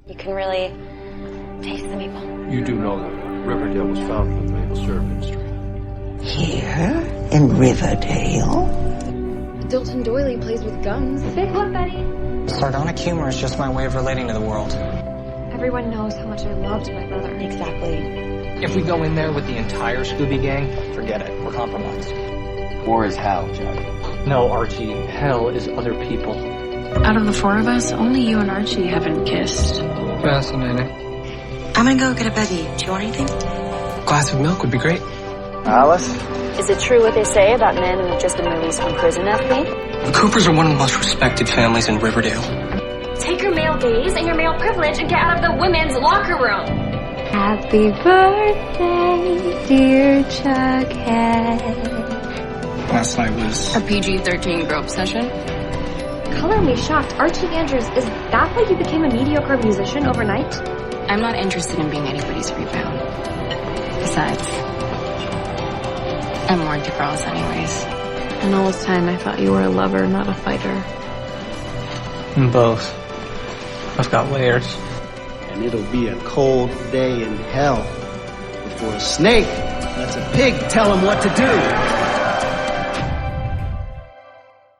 You can really taste the maple. You do know that Riverdale was founded with maple syrup industry. Here in Riverdale? Dilton Doily plays with guns. Big one, Betty. Sardonic humor is just my way of relating to the world. Everyone knows how much I loved my brother. Exactly. If we go in there with the entire Scooby Gang, forget it. We're compromised. War is hell, Johnny. No, Archie. Hell is other people. Out of the four of us, only you and Archie haven't kissed. Fascinating. I'm gonna go get a Betty. Do you want anything? A glass of milk would be great. Alice? Is it true what they say about men who've just been released from prison, FP? The Coopers are one of the most respected families in Riverdale. Take your male gaze and your male privilege and get out of the women's locker room. Happy birthday, dear Chuckhead. Last night was... A PG-13 grope session? Color me shocked. Archie Andrews, is that why you became a mediocre musician overnight? I'm not interested in being anybody's rebound. Besides, I'm more into girls anyways. And all this time I thought you were a lover, not a fighter. Both. I've got layers. And it'll be a cold day in hell before a snake lets a pig tell him what to do.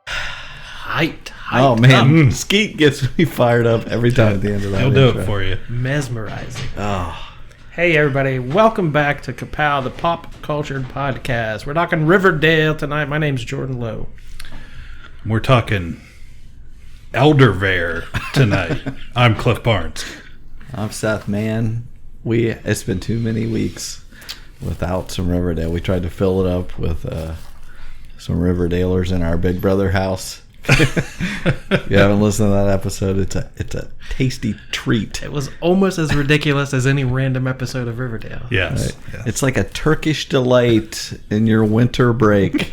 Hyped. Oh man, Skeet gets me fired up every time at the end of that. He'll do it for you. Mesmerizing. Oh. Hey everybody, welcome back to Ka-Pow, the pop culture podcast. We're talking Riverdale tonight. My name's Jordan Lowe. We're talking Eldervale tonight. I'm Cliff Barnes. I'm Seth Mann. It's been too many weeks without some Riverdale. We tried to fill it up with some Riverdalers in our Big Brother house. If you haven't listened to that episode, it's a tasty treat. It was almost as ridiculous as any random episode of Riverdale. Yes. Right? Yes. It's like a Turkish delight in your winter break.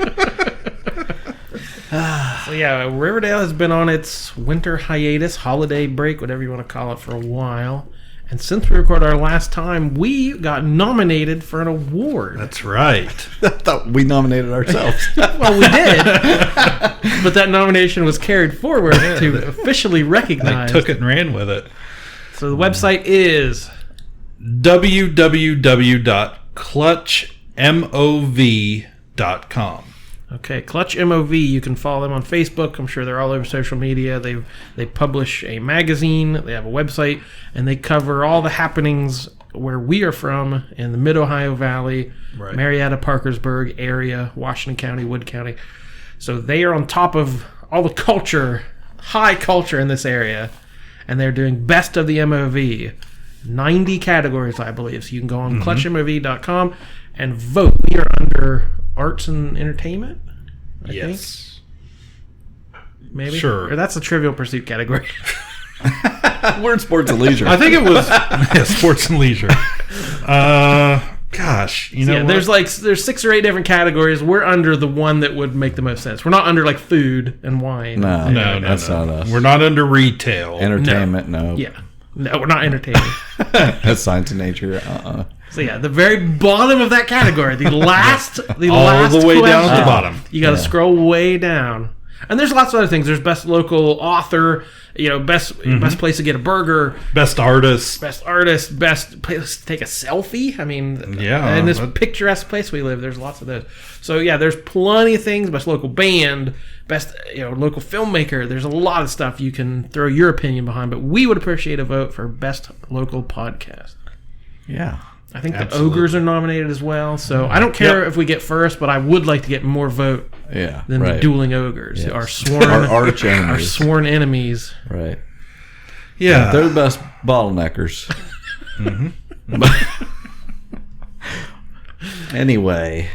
So yeah, Riverdale has been on its winter hiatus, holiday break, whatever you want to call it, for a while. And since we recorded our last time, we got nominated for an award. That's right. I thought we nominated ourselves. Well, we did. But that nomination was carried forward to officially recognize. They took it and ran with it. So the website is www.clutchmov.com. Okay, Clutch MOV. You can follow them on Facebook. I'm sure they're all over social media. They publish a magazine. They have a website, and they cover all the happenings where we are from in the Mid-Ohio Valley, Right. Marietta, Parkersburg area, Washington County, Wood County. So they are on top of all the culture, high culture in this area, and they're doing best of the MOV. 90 categories, I believe. So you can go on clutchmov.com and vote. We are under arts and entertainment, I think. Maybe? Sure. Or that's a Trivial Pursuit category. We're in sports and leisure. I think it was sports and leisure. Gosh, you know what? There's 6 or 8 different categories. We're under the one that would make the most sense. We're not under like food and wine. No, that's not us. We're not under retail. Entertainment, no. Yeah. No, we're not entertaining. That's science and nature. So yeah, the very bottom of that category, the last All the way down at the question, bottom. You got to scroll way down, and there's lots of other things. There's best local author, best place to get a burger, Best artist. best place to take a selfie. I mean, Yeah, in this picturesque place we live, there's lots of those. So yeah, there's plenty of things. Best local band, best local filmmaker. There's a lot of stuff you can throw your opinion behind, but we would appreciate a vote for best local podcast. Yeah. I think Absolutely. the Ogres are nominated as well, so I don't care if we get first, but I would like to get more vote than the Dueling Ogres, Yes. our sworn arch enemies. our sworn enemies. Right. Yeah. They're the best bottleneckers. Anyway,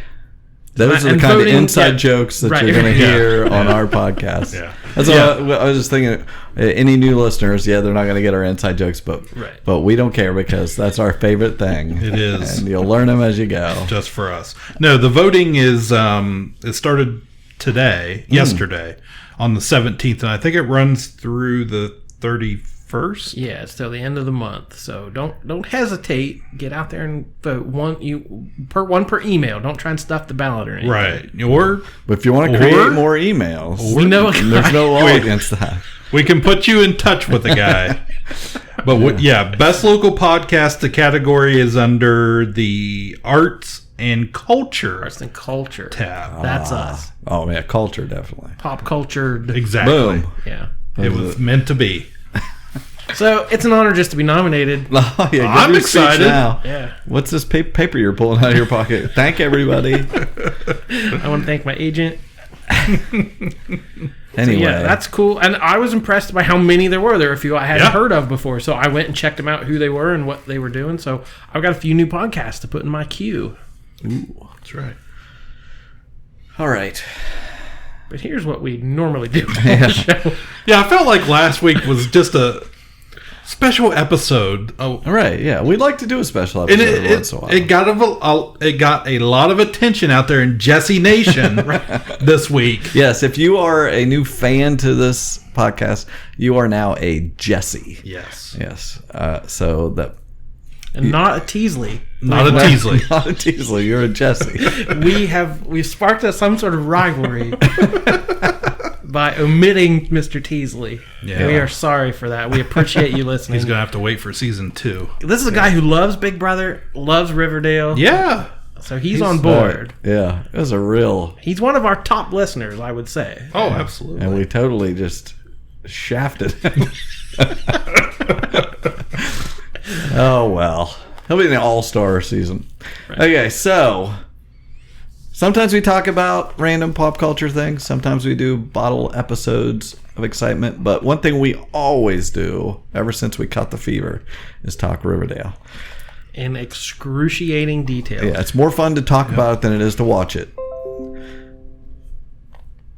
those are the And kind voting, of inside jokes that you're going to hear on our podcast. Yeah. That's what I was just thinking. Any new listeners, they're not going to get our inside jokes, but we don't care because that's our favorite thing. It is. And you'll learn them as you go. Just for us. No, the voting is it started yesterday on the 17th, and I think it runs through the 31st. Yeah, it's till the end of the month, so don't hesitate. Get out there and vote. One per email. Don't try and stuff the ballot or anything. Right. Or But if you want to create more emails, we know a guy. there's no law against that. we can put you in touch with a guy. But best local podcast. The category is under the arts and culture. Arts and culture tab. That's us. Oh yeah, culture definitely. Pop culture. Exactly. Boom. Yeah. It was meant to be. So it's an honor just to be nominated. Oh, yeah, I'm excited. Now. Yeah. What's this paper you're pulling out of your pocket? Thank everybody. I want to thank my agent. Anyway, so yeah, that's cool. And I was impressed by how many there were. There were a few I hadn't heard of before. So I went and checked them out, who they were and what they were doing. So I've got a few new podcasts to put in my queue. Ooh, that's right. All right. But here's what we normally do on the show. Yeah, I felt like last week was just a special episode. All right, yeah. We'd like to do a special episode every once in a while. It got a lot of attention out there in Jesse Nation this week. Yes, if you are a new fan to this podcast, you are now a Jesse. Yes. Yes. So that... And not a Teasley. Not a Teasley. Not a Teasley. You're a Jesse. We've sparked some sort of rivalry by omitting Mr. Teasley. Yeah. We are sorry for that. We appreciate you listening. He's going to have to wait for season 2. This is a guy who loves Big Brother, loves Riverdale. Yeah. So he's on board. Yeah. It was a real... He's one of our top listeners, I would say. Oh, absolutely. And we totally just shafted him. Oh, well. He'll be in the all-star season. Right. Okay, so... Sometimes we talk about random pop culture things. Sometimes we do bottle episodes of excitement. But one thing we always do, ever since we caught the fever, is talk Riverdale. In excruciating detail. Yeah, it's more fun to talk about it than it is to watch it.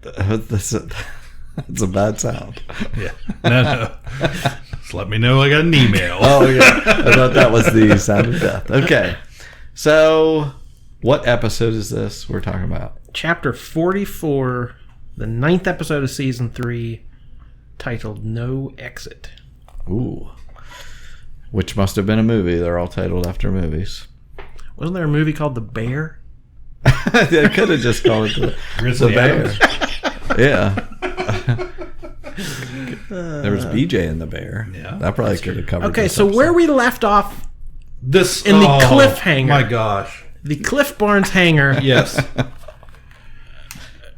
That's a bad sound. Yeah. No. Just let me know I got an email. Oh, yeah. I thought that was the sound of death. Okay. So... what episode is this we're talking about? Chapter 44, the 9th episode of Season 3, titled No Exit. Ooh. Which must have been a movie. They're all titled after movies. Wasn't there a movie called The Bear? They could have just called it The Bear. Yeah. There was BJ in The Bear. Yeah. That probably could have covered Okay, this so episode. where we left off in the cliffhanger. My gosh. The Cliff Barnes hangar. Yes.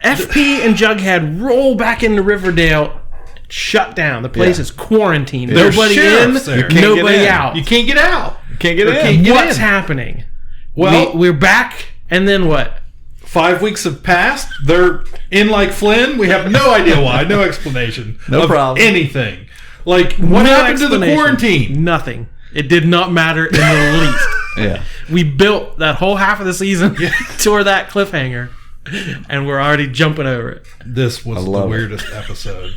FP and Jughead roll back into Riverdale. Shut down. The place is quarantined. There's Nobody in, there. nobody out. You can't get out. You can't get in. What's happening? Well, we're back, and then what? 5 weeks have passed. They're in like Flynn. We have no idea why. No explanation. No problem. Anything. Like, what happened to the quarantine? Nothing. It did not matter in the least. Yeah. We built that whole half of the season toward that cliffhanger, and we're already jumping over it. This was the weirdest episode.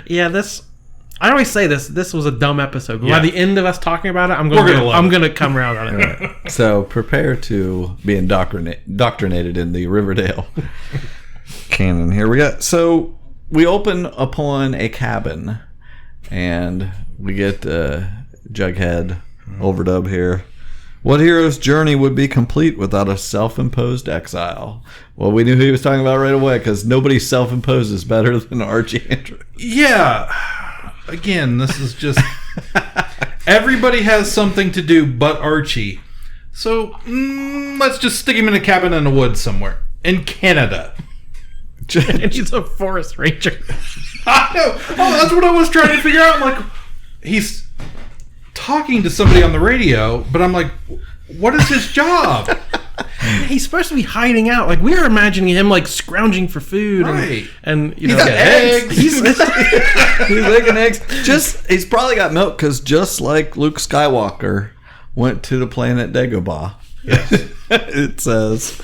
Yeah, I always say this was a dumb episode, but Yeah. by the end of us talking about it, I'm gonna come around on it. Right. So prepare to be indoctrinated in the Riverdale canon. Here we go. So we open upon a cabin, and we get Jughead overdub here. What hero's journey would be complete without a self-imposed exile? Well, we knew who he was talking about right away, because nobody self-imposes better than Archie Andrews. Yeah. Again, this is just... everybody has something to do but Archie. So, let's just stick him in a cabin in the woods somewhere. In Canada. And he's a forest ranger. I know. Oh, that's what I was trying to figure out. I'm like, he's talking to somebody on the radio, but I'm like, what is his job? He's supposed to be hiding out. Like, we were imagining him like scrounging for food, Right. and you He's know, got eggs. He's making eggs. He's probably got milk, because just like Luke Skywalker went to the planet Dagobah. Yes. It says,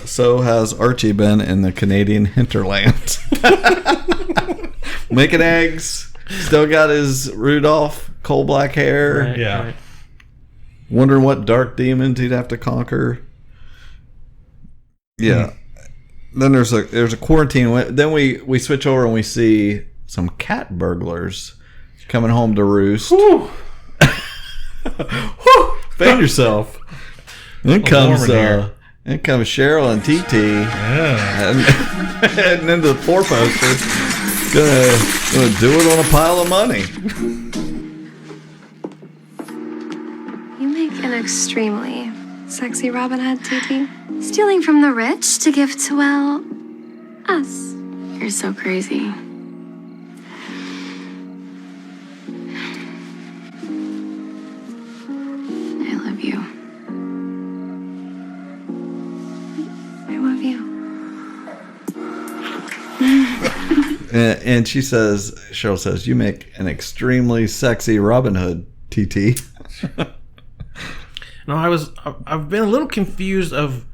so has Archie been in the Canadian hinterland. Making eggs. Still got his Rudolph coal black hair. Right, Yeah. right. Wondering what dark demons he'd have to conquer. Yeah. Then there's a quarantine. Then we switch over and we see some cat burglars coming home to roost. Whew. Whew. Fan yourself. Then comes Cheryl and TT. Yeah. And then the four poster. Gonna do it on a pile of money. an extremely sexy Robin Hood, TT. Stealing from the rich to give to, well, us. You're so crazy. I love you. I love you. And Cheryl says, you make an extremely sexy Robin Hood, TT. No, I've been a little confused of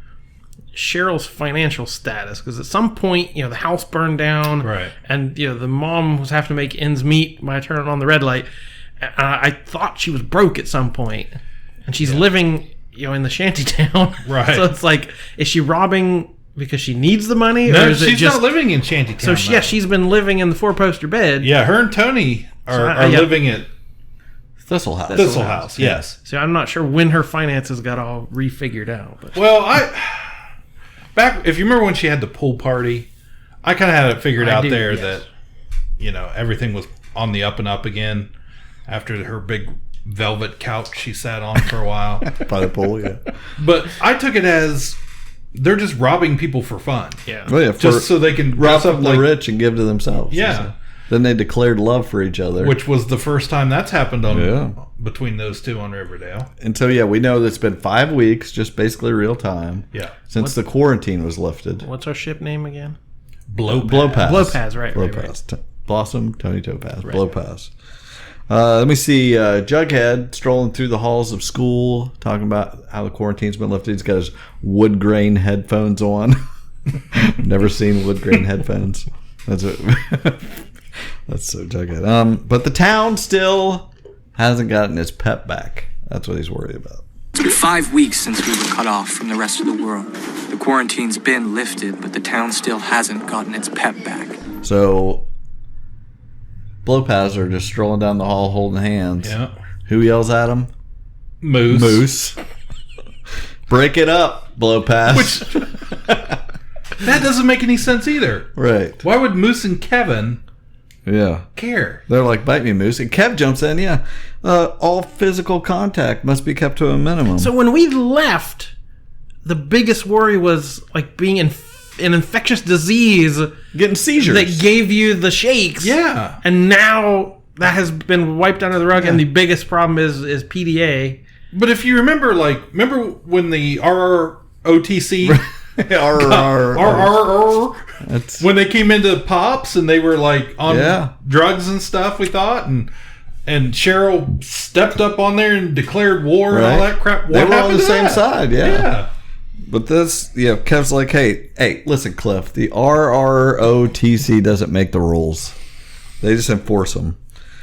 Cheryl's financial status, because at some point, the house burned down, right? And the mom was having to make ends meet by turning on the red light. I thought she was broke at some point, and she's living, in the shanty town, right? So it's like, is she robbing because she needs the money? No, or is she's it just, not living in shanty town. So she's been living in the 4-poster bed. Yeah, her and Tony are living at Thistle House. Thistle House, yes. So I'm not sure when her finances got all refigured out. But. Well, if you remember when she had the pool party, I kind of had it figured out there that, everything was on the up and up again after her big velvet couch she sat on for a while. By the pool, yeah. But I took it as they're just robbing people for fun. Yeah. Well, yeah, just so they can rob up the rich and give to themselves. Yeah. So. Then they declared love for each other. Which was the first time that's happened between those two on Riverdale. And so, we know that it's been 5 weeks, just basically real time. Yeah. Since the quarantine was lifted. What's our ship name again? Blowpass. Blowpass, right. Blowpass. Right. Blossom, Tony Topaz. Right. Blowpass. Let me see. Jughead strolling through the halls of school, talking about how the quarantine's been lifted. He's got his wood grain headphones on. Never seen wood grain headphones. That's so Jughead. But the town still hasn't gotten its pep back. That's what he's worried about. It's been 5 weeks since we were cut off from the rest of the world. The quarantine's been lifted, but the town still hasn't gotten its pep back. So, Blowpass are just strolling down the hall holding hands. Yeah. Who yells at him? Moose. Break it up, Blowpass. That doesn't make any sense either. Right. Why would Moose and Kevin care? They're like, bite me, Moose. And Kev jumps in, all physical contact must be kept to a minimum. So when we left, the biggest worry was like being an infectious disease. Getting seizures. That gave you the shakes. Yeah. And now that has been wiped under the rug, and the biggest problem is PDA. But if you remember when the RROTC... when they came into Pops and they were like on drugs and stuff, we thought, and Cheryl stepped up on there and declared war and all that crap. They were on the same side, yeah. But this, Kev's like, hey, listen, Cliff, the RROTC doesn't make the rules. They just enforce them.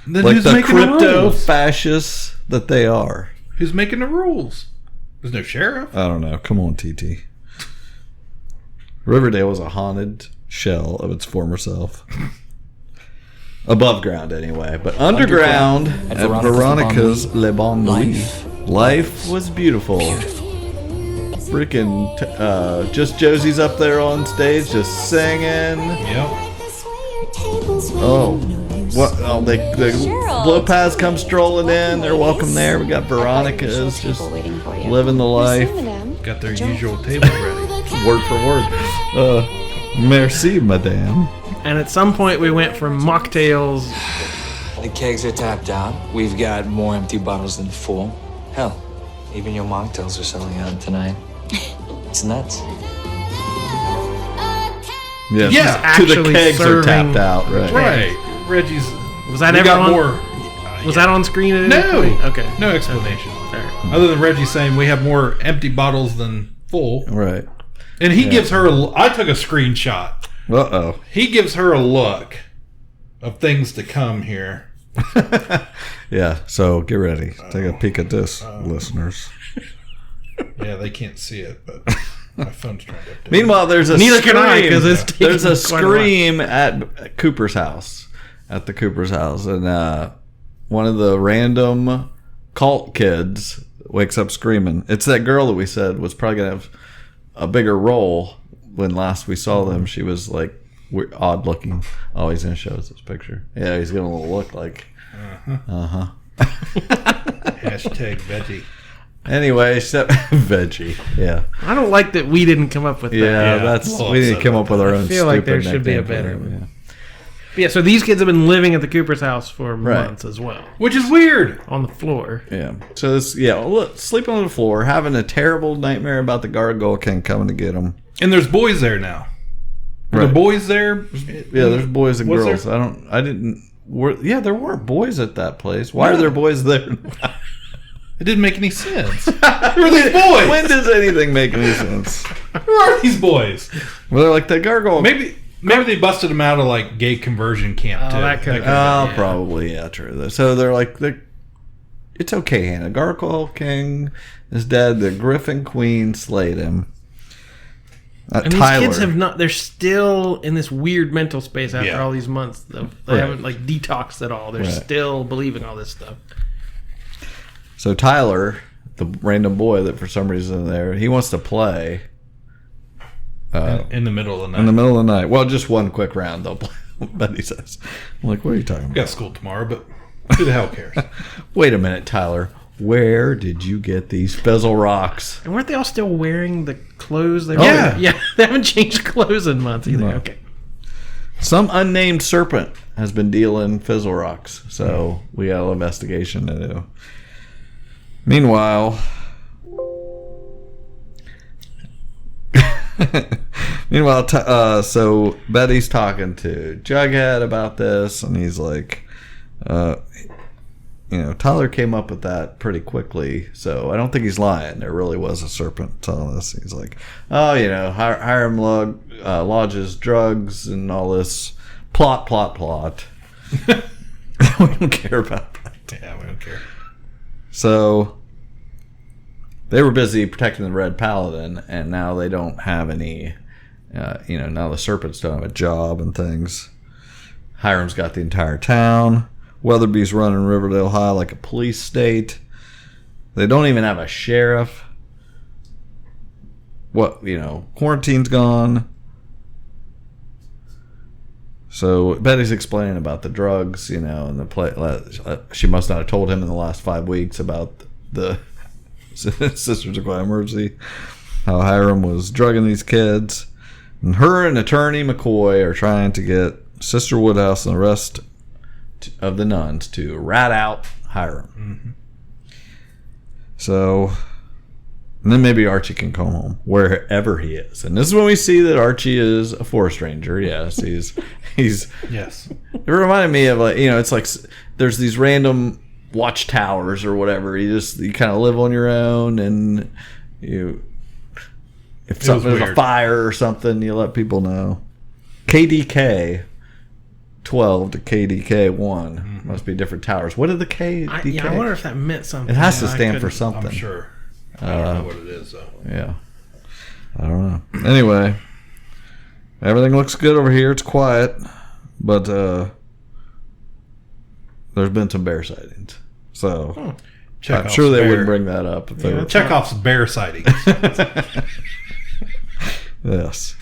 Then like who's the making the crypto rules? Fascists that they are. Who's making the rules? There's no sheriff? I don't know. Come on, TT. Riverdale was a haunted shell of its former self. Above ground, anyway. But underground, at Veronica's Le Bon Nuit, life was beautiful. Freaking, just Josie's up there on stage, just singing. Yep. Oh, what? Oh, the Blowpass come strolling in. They're welcome there. We got Veronica's just living the life. Got their usual table ready. Word for word. Merci, madame. And at some point we went from mocktails. The kegs are tapped out. We've got more empty bottles than full. Hell, even your mocktails are selling out tonight. It's nuts. Yeah, to the kegs are tapped out. Right. Reggie's. Was that ever on? Was that on screen at any point? Okay. No explanation. Other than Reggie saying we have more empty bottles than full. Right. And he gives her I took a screenshot. Uh-oh. He gives her a look of things to come here. Yeah, so get ready. Take a peek at this, listeners. Yeah, they can't see it, but my phone's trying to update. Meanwhile, there's a Neither scream. can I, because it's taking There's a quite a while. scream at Cooper's house. At the Cooper's house. And one of the random cult kids wakes up screaming. It's that girl that we said was probably going to have a bigger role when last we saw them. She was like odd looking. Oh, he's going to show us this picture. Yeah, he's going to look like. Hashtag Veggie. Anyway, Veggie. Yeah. I don't like that we didn't come up with that. Yeah, we didn't come up with our own. I feel like there should be a better one. Yeah, so these kids have been living at the Cooper's house for months as well. Which is weird. On the floor. Yeah. So this, sleeping on the floor, having a terrible nightmare about the Gargoyle King coming to get them. And there's boys there now. Are there boys there? Yeah, there's boys and girls. There? There weren't boys at that place. Why are there boys there? It didn't make any sense. Who are these boys? When does anything make any sense? Who are these boys? Well, they're like the Gargoyle. Maybe they busted them out of like gay conversion camp too. That could probably, yeah, true. So they're like, it's okay, Hannah. Gargoyle King is dead. The Griffin Queen slayed him. And Tyler. these kids they're still in this weird mental space after all these months. They haven't detoxed at all. They're still believing all this stuff. So Tyler, the random boy that for some reason there, he wants to play. In the middle of the night. In the middle of the night. Well, just one quick round they'll play. Betty says. I'm like, what are you talking about? Got school tomorrow, but who the hell cares? Wait a minute, Tyler. Where did you get these Fizzle Rocks? And weren't they all still wearing the clothes? They Yeah, they haven't changed clothes in months either. No. Okay. Some unnamed serpent has been dealing Fizzle Rocks, so we got an investigation to do. Meanwhile, so Betty's talking to Jughead about this, and he's like, Tyler came up with that pretty quickly, so I don't think he's lying. There really was a serpent telling us. He's like, Hiram lodges drugs and all this plot. We don't care about that. Yeah, we don't care. So they were busy protecting the Red Paladin, and now they don't have any. Now the serpents don't have a job and things. Hiram's got the entire town. Weatherby's running Riverdale High like a police state. They don't even have a sheriff. Quarantine's gone. So Betty's explaining about the drugs, and she must not have told him in the last 5 weeks about the Sisters of Quiet Mercy, how Hiram was drugging these kids. And her and attorney McCoy are trying to get Sister Woodhouse and the rest of the nuns to rat out Hiram. Mm-hmm. So, and then maybe Archie can come home wherever he is. And this is when we see that Archie is a forest ranger. Yes, he's yes. It reminded me of it's like there's these random watchtowers or whatever. You kind of live on your own, and if there's a fire or something, you let people know. KDK 12 to KDK 1 must be different towers. What did the KDK? I wonder if that meant something. It has to stand for something. I'm sure. I don't know what it is though. Yeah, I don't know. Anyway, everything looks good over here. It's quiet, but there's been some bear sightings. So I'm sure they wouldn't bring that up. If they were. Chekhov's bear sightings. Yes.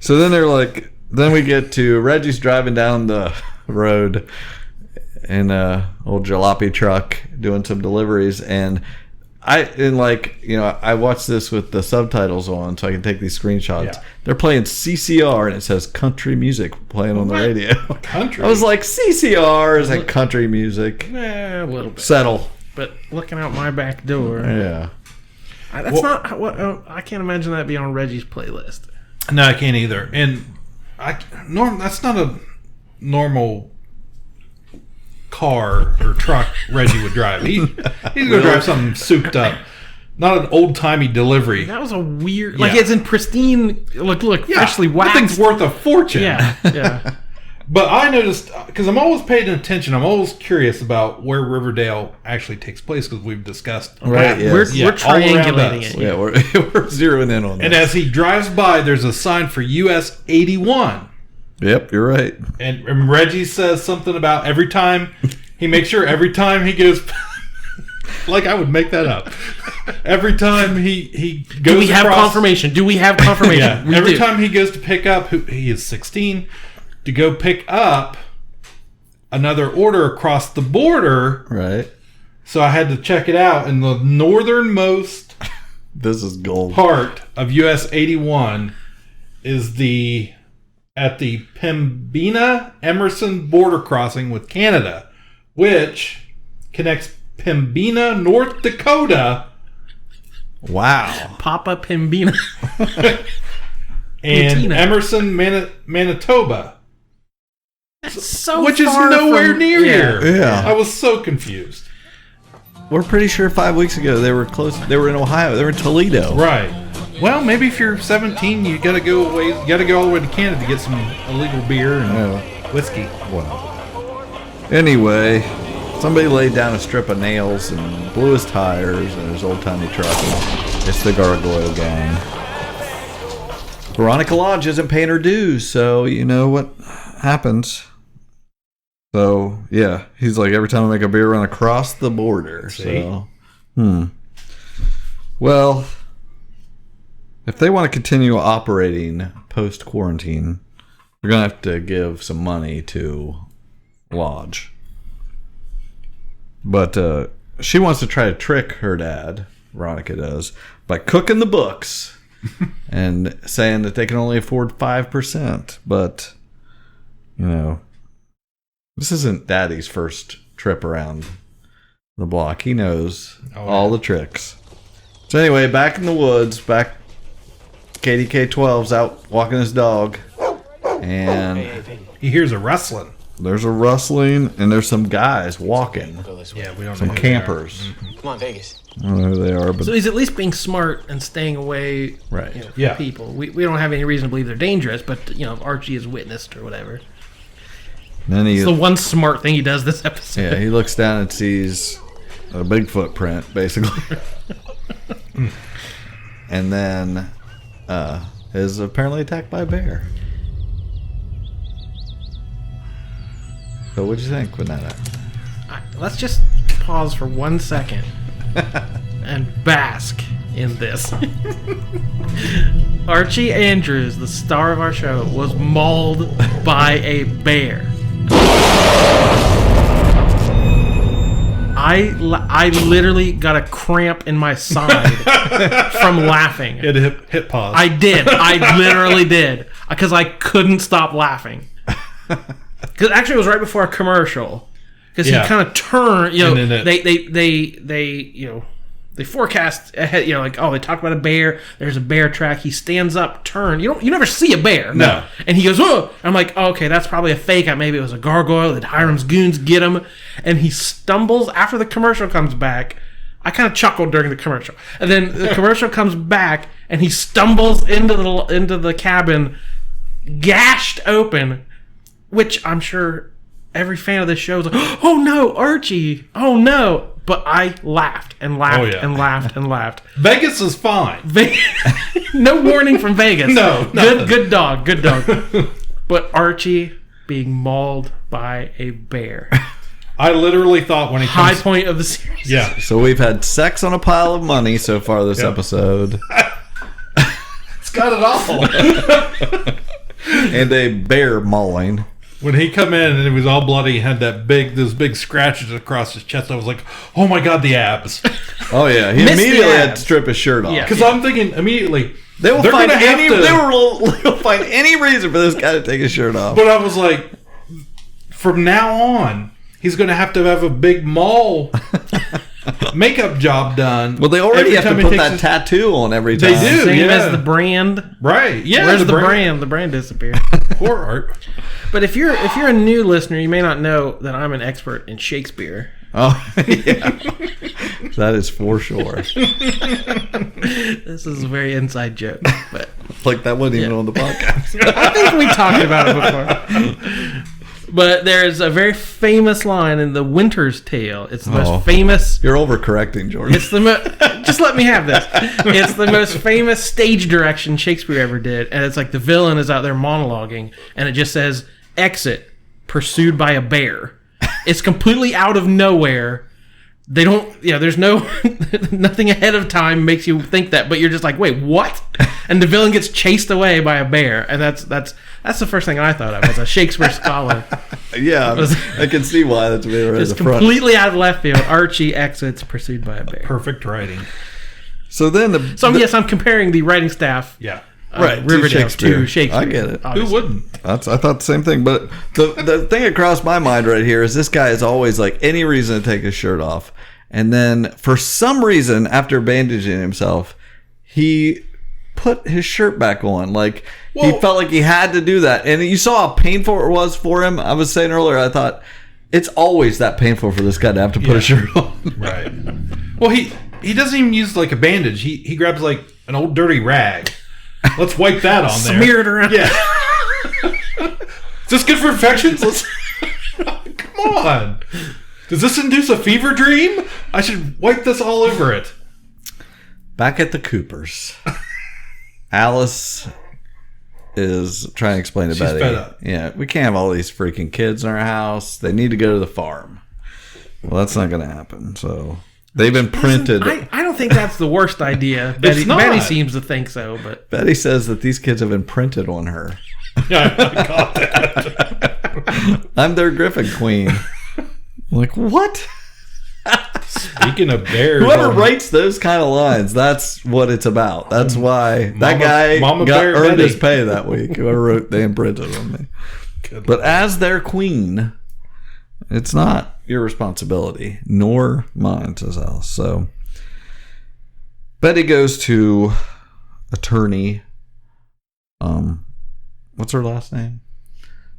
So then we get to Reggie's driving down the road in a old jalopy truck doing some deliveries, and I watched this with the subtitles on so I can take these screenshots. Yeah. They're playing CCR and it says country music playing on the radio. Country? I was like, CCR is like country music. A little bit. Settle. But looking out my back door. Yeah. That's not. I can't imagine that being on Reggie's playlist. No, I can't either. And that's not a normal car or truck Reggie would drive. He's gonna drive something souped up, not an old timey delivery. That was a weird. It's in pristine. Look, freshly waxed. That thing's worth a fortune. Yeah. But I noticed, because I'm always paying attention, I'm always curious about where Riverdale actually takes place, because we've discussed right. Yes. We're triangulating it. Yeah, we're zeroing in on that. And as he drives by, there's a sign for US 81. Yep, you're right. And Reggie says something about every time he makes sure every time he goes, like I would make that up. Every time he goes, do we have confirmation? Yeah, every time he goes to pick up, he is 16. To go pick up another order across the border, right? So I had to check it out. And the northernmost This is gold. part of US 81 is at the Pembina Emerson border crossing with Canada, which connects Pembina, North Dakota. Wow. Papa Pembina. And Patina. Emerson, Manitoba. So which is far nowhere from- near here. Yeah. I was so confused. We're pretty sure 5 weeks ago they were close. They were in Ohio. They were in Toledo. Right. Well, maybe if you're 17, you gotta go away. You gotta go all the way to Canada to get some illegal beer and whiskey. Wow. Anyway, somebody laid down a strip of nails and blew his tires in his old-timey truck. It's the Gargoyle Gang. Veronica Lodge isn't paying her dues, so you know what happens. So, yeah, he's like, every time I make a beer run across the border. See? So, Well, if they want to continue operating post-quarantine, they're going to have to give some money to Lodge. But she wants to try to trick her dad, Veronica does, by cooking the books and saying that they can only afford 5%. But, you know, this isn't Daddy's first trip around the block. He knows all the tricks. So anyway, back in the woods, KDK-12's out walking his dog, and he hears a rustling. There's a rustling, and there's some guys walking. Yeah, we don't know some who they campers. Come on, Vegas. I don't know who they are, but So he's at least being smart and staying away right. from Yeah. people. We don't have any reason to believe they're dangerous, but you know, Archie has witnessed or whatever. Then It's the one smart thing he does this episode. Yeah, he looks down and sees a big footprint, basically. And then is apparently attacked by a bear. So what'd you think when that happened? Let's just pause for 1 second and bask in this. Archie Andrews, the star of our show, was mauled by a bear. I literally got a cramp in my side from laughing. You had to hit pause. I did. I literally did. Because I couldn't stop laughing. Because actually it was right before a commercial. Because Yeah. he kind of turned, you know, And then they forecast ahead, you know, like, oh, they talk about a bear. There's a bear track. He stands up, turn. You never see a bear. No. And he goes, oh. I'm like, oh, okay, that's probably a fake. Maybe it was a gargoyle. Did Hiram's goons get him? And he stumbles after the commercial comes back. I kind of chuckled during the commercial. And then the commercial comes back, and he stumbles into the cabin, gashed open, which I'm sure every fan of this show is like, oh no, Archie, oh no. But I laughed and laughed and laughed and laughed. Vegas is fine. No warning from Vegas. No, good dog. But Archie being mauled by a bear. I literally thought when he High comes... point of the series. Yeah. So we've had sex on a pile of money so far this episode. It's got it all. And a bear mauling. When he come in and it was all bloody, had those big scratches across his chest, I was like, "Oh my god, the abs!" Oh yeah, he Missed the immediately had to abs. strip his shirt off. Yeah. Because I'm thinking immediately They'll they're find gonna have any. to- They'll find any reason for this guy to take his shirt off. But I was like, from now on, he's going to have a big mall makeup job done. Well, they already every have to time he put takes that his- tattoo on every time. They do. Same yeah. as the brand. Right? Yeah. Where's the brand? The brand disappeared. Poor Art. But if you're a new listener, you may not know that I'm an expert in Shakespeare. Oh, yeah. That is for sure. This is a very inside joke, but Like that wasn't even on the podcast. I think we talked about it before. But there's a very famous line in The Winter's Tale. It's the most famous. You're overcorrecting, Jordan. It's the just let me have this. It's the most famous stage direction Shakespeare ever did, and it's like the villain is out there monologuing, and it just says "exit, pursued by a bear." It's completely out of nowhere, they don't, there's no, nothing ahead of time makes you think that, but you're just like, wait, what? And the villain gets chased away by a bear, and that's the first thing I thought of as a Shakespeare scholar. Yeah, I can see why that's right at Just the front. completely out of left field. Archie exits pursued by a bear. Perfect writing. So then, yes, I'm comparing the writing staff. Yeah. Right, Riverdale to Shakespeare. I get it. Obviously. Who wouldn't? I thought the same thing, but the thing that crossed my mind right here is this guy is always like any reason to take his shirt off, and then for some reason after bandaging himself, he put his shirt back on. Like he felt like he had to do that, and you saw how painful it was for him. I was saying earlier, I thought it's always that painful for this guy to have to put a shirt on. Right. Well, he doesn't even use like a bandage. He grabs like an old dirty rag. Let's wipe that on there. Smear it around. Yeah. Is this good for infections? Come on. Does this induce a fever dream? I should wipe this all over it. Back at the Coopers, Alice is trying to explain to She's Betty. fed up. Yeah, we can't have all these freaking kids in our house. They need to go to the farm. Well, that's not going to happen. So they've been printed. I don't think that's the worst idea. Betty seems to think so, but Betty says that these kids have been printed on her. Yeah, I got that. I'm their Griffin Queen. I'm like, what? Speaking of bears, whoever writes those kind of lines, that's what it's about. That's why that guy earned his pay that week. Whoever wrote, they imprinted on me. But as their queen, it's not your responsibility, nor mine, says Alice. So Betty goes to attorney. What's her last name?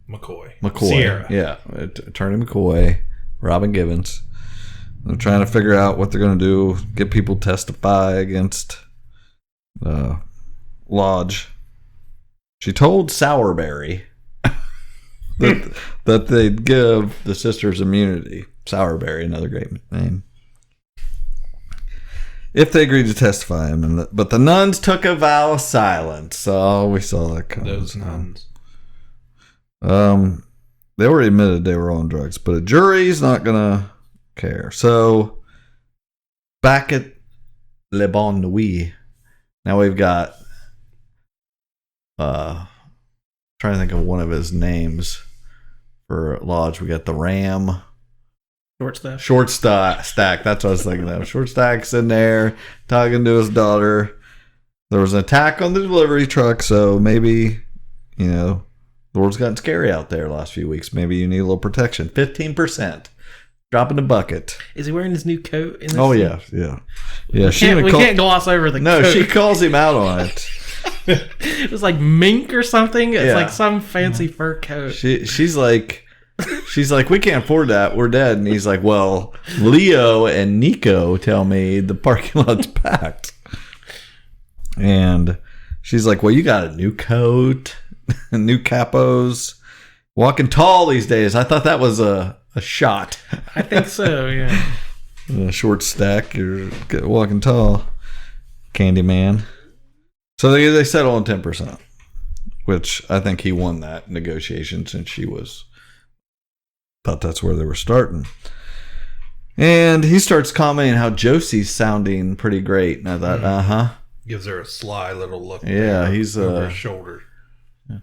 McCoy. Sierra. Yeah, Attorney McCoy, Robin Givens. They're trying to figure out what they're going to do, get people to testify against Lodge. She told Sourberry that they'd give the sisters immunity. Sourberry, another great name. If they agreed to testify him, but the nuns took a vow of silence. So we saw that coming. Those nuns. They already admitted they were on drugs, but a jury's not gonna care. So back at Le Bon Nuit, now we've got trying to think of one of his names for Lodge. We got the Ram. Short stack. That's what I was thinking of. Short stack's in there talking to his daughter. There was an attack on the delivery truck, so maybe, the world's gotten scary out there the last few weeks. Maybe you need a little protection. 15%. Drop in the bucket. Is he wearing his new coat? In this Oh, scene? yeah. We can't gloss over the coat. No, she calls him out on it. It was like mink or something. It's like some fancy fur coat. She's like, we can't afford that. We're dead. And he's like, well, Leo and Nico tell me the parking lot's packed. And she's like, well, you got a new coat, new capos, walking tall these days. I thought that was a shot. I think so, yeah. A short stack, you're walking tall. Candyman. So they settle on 10%, which I think he won that negotiation since thought that's where they were starting. And he starts commenting how Josie's sounding pretty great. And I thought, Gives her a sly little look. Yeah, he's over his shoulder.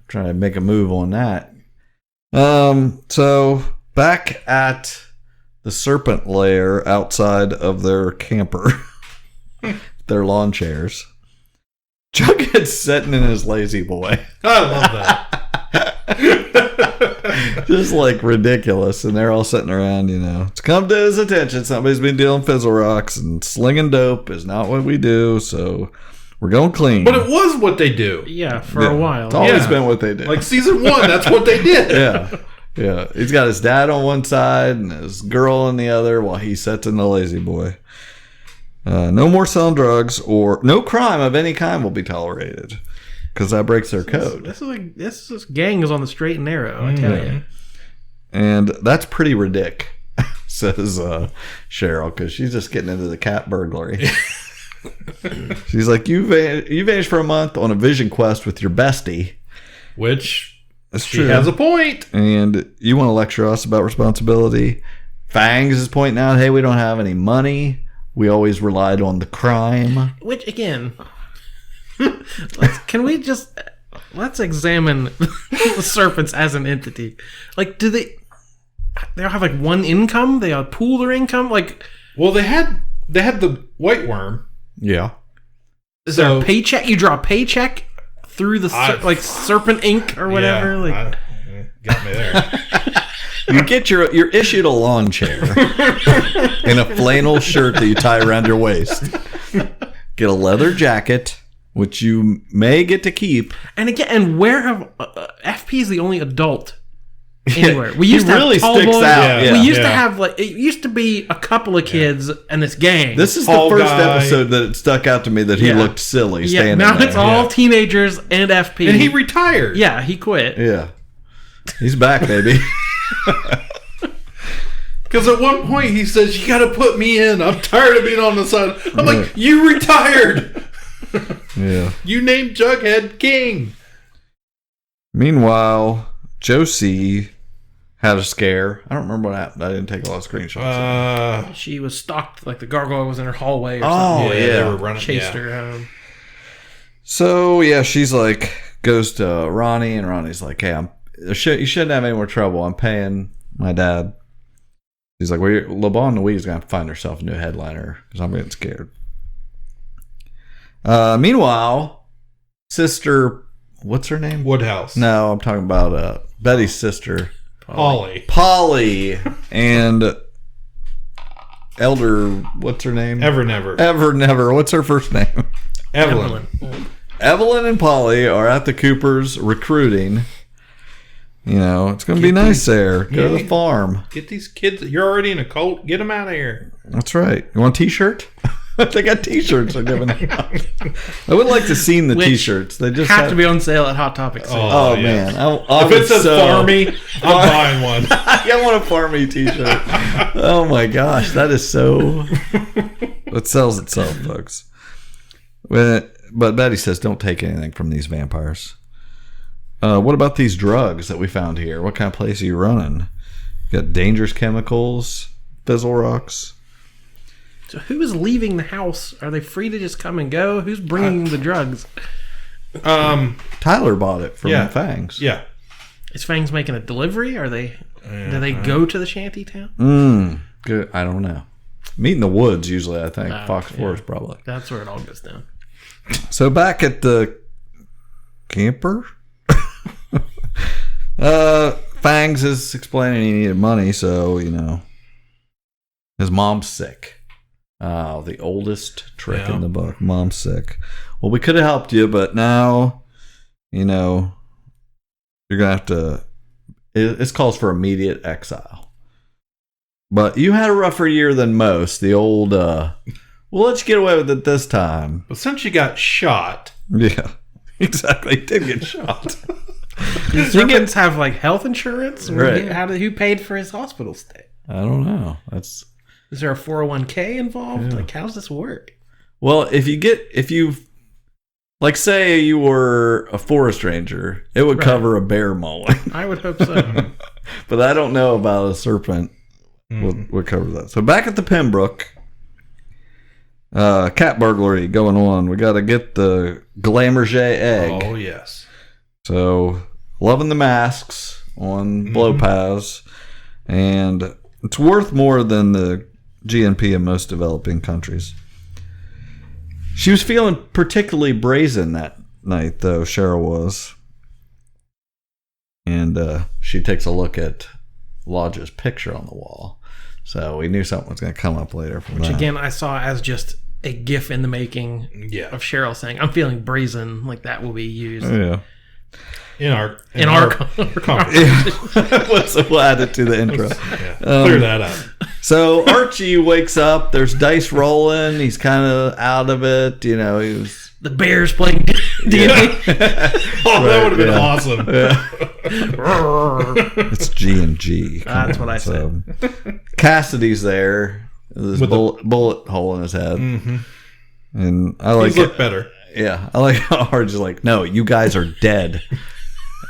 Trying to make a move on that. So back at the serpent lair outside of their camper, their lawn chairs, Jughead's sitting in his lazy boy. I love that. Just like ridiculous, and they're all sitting around, it's come to his attention somebody's been dealing fizzle rocks, and slinging dope is not what we do, so we're going clean. But it was what they do. Yeah, for a while. It's always been what they did. Like season 1, that's what they did. Yeah. He's got his dad on one side and his girl on the other while he sits in the lazy boy. No more selling drugs, or no crime of any kind will be tolerated, because that breaks their code. This gang is on the straight and narrow, I tell you. And that's pretty ridiculous, says Cheryl, because she's just getting into the cat burglary. She's like, you vanished for a month on a vision quest with your bestie. Which That's she true. has a point. And you want to lecture us about responsibility? Fangs is pointing out, hey, we don't have any money. We always relied on the crime. Which, again, let's examine the serpents as an entity. Like, do they all have like one income? They all pool their income? Like, well, they had the white worm. Yeah. Is there a paycheck? You draw a paycheck through the serpent ink or whatever? Got me there. You're issued a lawn chair and a flannel shirt that you tie around your waist. Get a leather jacket, which you may get to keep. And again, where have FP is the only adult anywhere. We used he to really have tall sticks boys. out. We used to have it used to be a couple of kids and this gang. This is Tall the first guy. episode that it stuck out to me that he looked silly standing now there. it's all teenagers and FP. And he retired. Yeah, he quit. Yeah. He's back, baby. Because at one point he says, "You got to put me in. I'm tired of being on the side." I'm like, "You retired. Yeah. You named Jughead king." Meanwhile, Josie had a scare. I don't remember what happened. I didn't take a lot of screenshots. She was stalked, like the gargoyle was in her hallway or Oh, something. yeah. They were running. Chased her home. So, yeah, she's like, goes to Ronnie, and Ronnie's like, hey, you shouldn't have any more trouble. I'm paying my dad. He's like, well, LeBon Louise going to have to find herself a new headliner because I'm getting scared. Meanwhile, sister, what's her name? Woodhouse. No, I'm talking about Betty's sister. Polly. And Elder, what's her name? Ever Never. What's her first name? Evelyn. Evelyn and Polly are at the Coopers recruiting. You know, it's going to be nice there. Go to the farm. Get these kids. You're already in a cult. Get them out of here. That's right. You want a t-shirt? They got t-shirts they're giving out. I would like to see the t-shirts. They just have to be on sale at Hot Topic. Oh man! If it says "Farmy," I'm buying one. I want a Farmy t-shirt. Oh my gosh, that is so. It sells itself, folks. But Betty says, "Don't take anything from these vampires." What about these drugs that we found here? What kind of place are you running? You got dangerous chemicals, fizzle rocks. So who is leaving the house? Are they free to just come and go? Who's bringing the drugs? Tyler bought it from Fangs. Yeah. Is Fangs making a delivery? Are they? Do they go to the shanty town? Good. I don't know. Meet in the woods usually. I think Fox Forest probably. That's where it all goes down. So back at the camper, Fangs is explaining he needed money, so you know his mom's sick. The oldest trick in the book. Mom's sick. Well, we could have helped you, but now, you know, you're going to have to... It calls for immediate exile. But you had a rougher year than most. The old, well, let's get away with it this time. But since you got shot... Yeah, exactly. He did get shot. Do serpents have, like, health insurance? Right. Who paid for his hospital stay? I don't know. Is there a 401k involved? Like, how does this work? Well, if you like, say you were a forest ranger, it would cover a bear mauling. I would hope so. But I don't know about a serpent would cover that. So back at the Pembroke, cat burglary going on. We got to get the Glamourget egg. Oh, yes. So, loving the masks on blow paths. And it's worth more than the GNP in most developing countries. She was feeling particularly brazen that night, though, Cheryl was. And she takes a look at Lodge's picture on the wall. So we knew something was going to come up later from Which, that. again, I saw as just a gif in the making of Cheryl saying, I'm feeling brazen, like that will be used. Yeah. In our conversation. We'll add it to the intro. Clear that up. So Archie wakes up. There's dice rolling. He's kind of out of it. You know, he was... The Bears playing D&D. That would have been awesome. Yeah. It's G&G. That's what I said. Cassidy's there. This bullet hole in his head. Mm-hmm. And I like He's looked better. Yeah. I like how Archie's like, no, you guys are dead.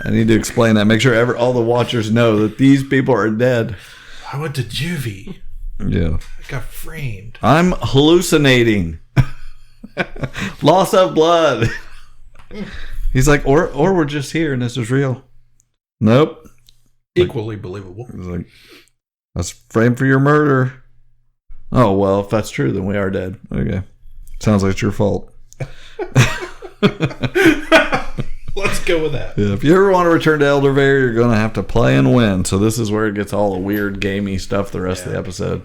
I need to explain that. Make sure all the watchers know that these people are dead. I went to juvie. Yeah. I got framed. I'm hallucinating. Loss of blood. He's like, or we're just here and this is real. Nope. Equally believable. He's like, that's framed for your murder. Oh, well, if that's true, then we are dead. Okay. Sounds like it's your fault. Let's go with that. Yeah, if you ever want to return to Elderberry, you're going to have to play and win. So this is where it gets all the weird, gamey stuff the rest of the episode.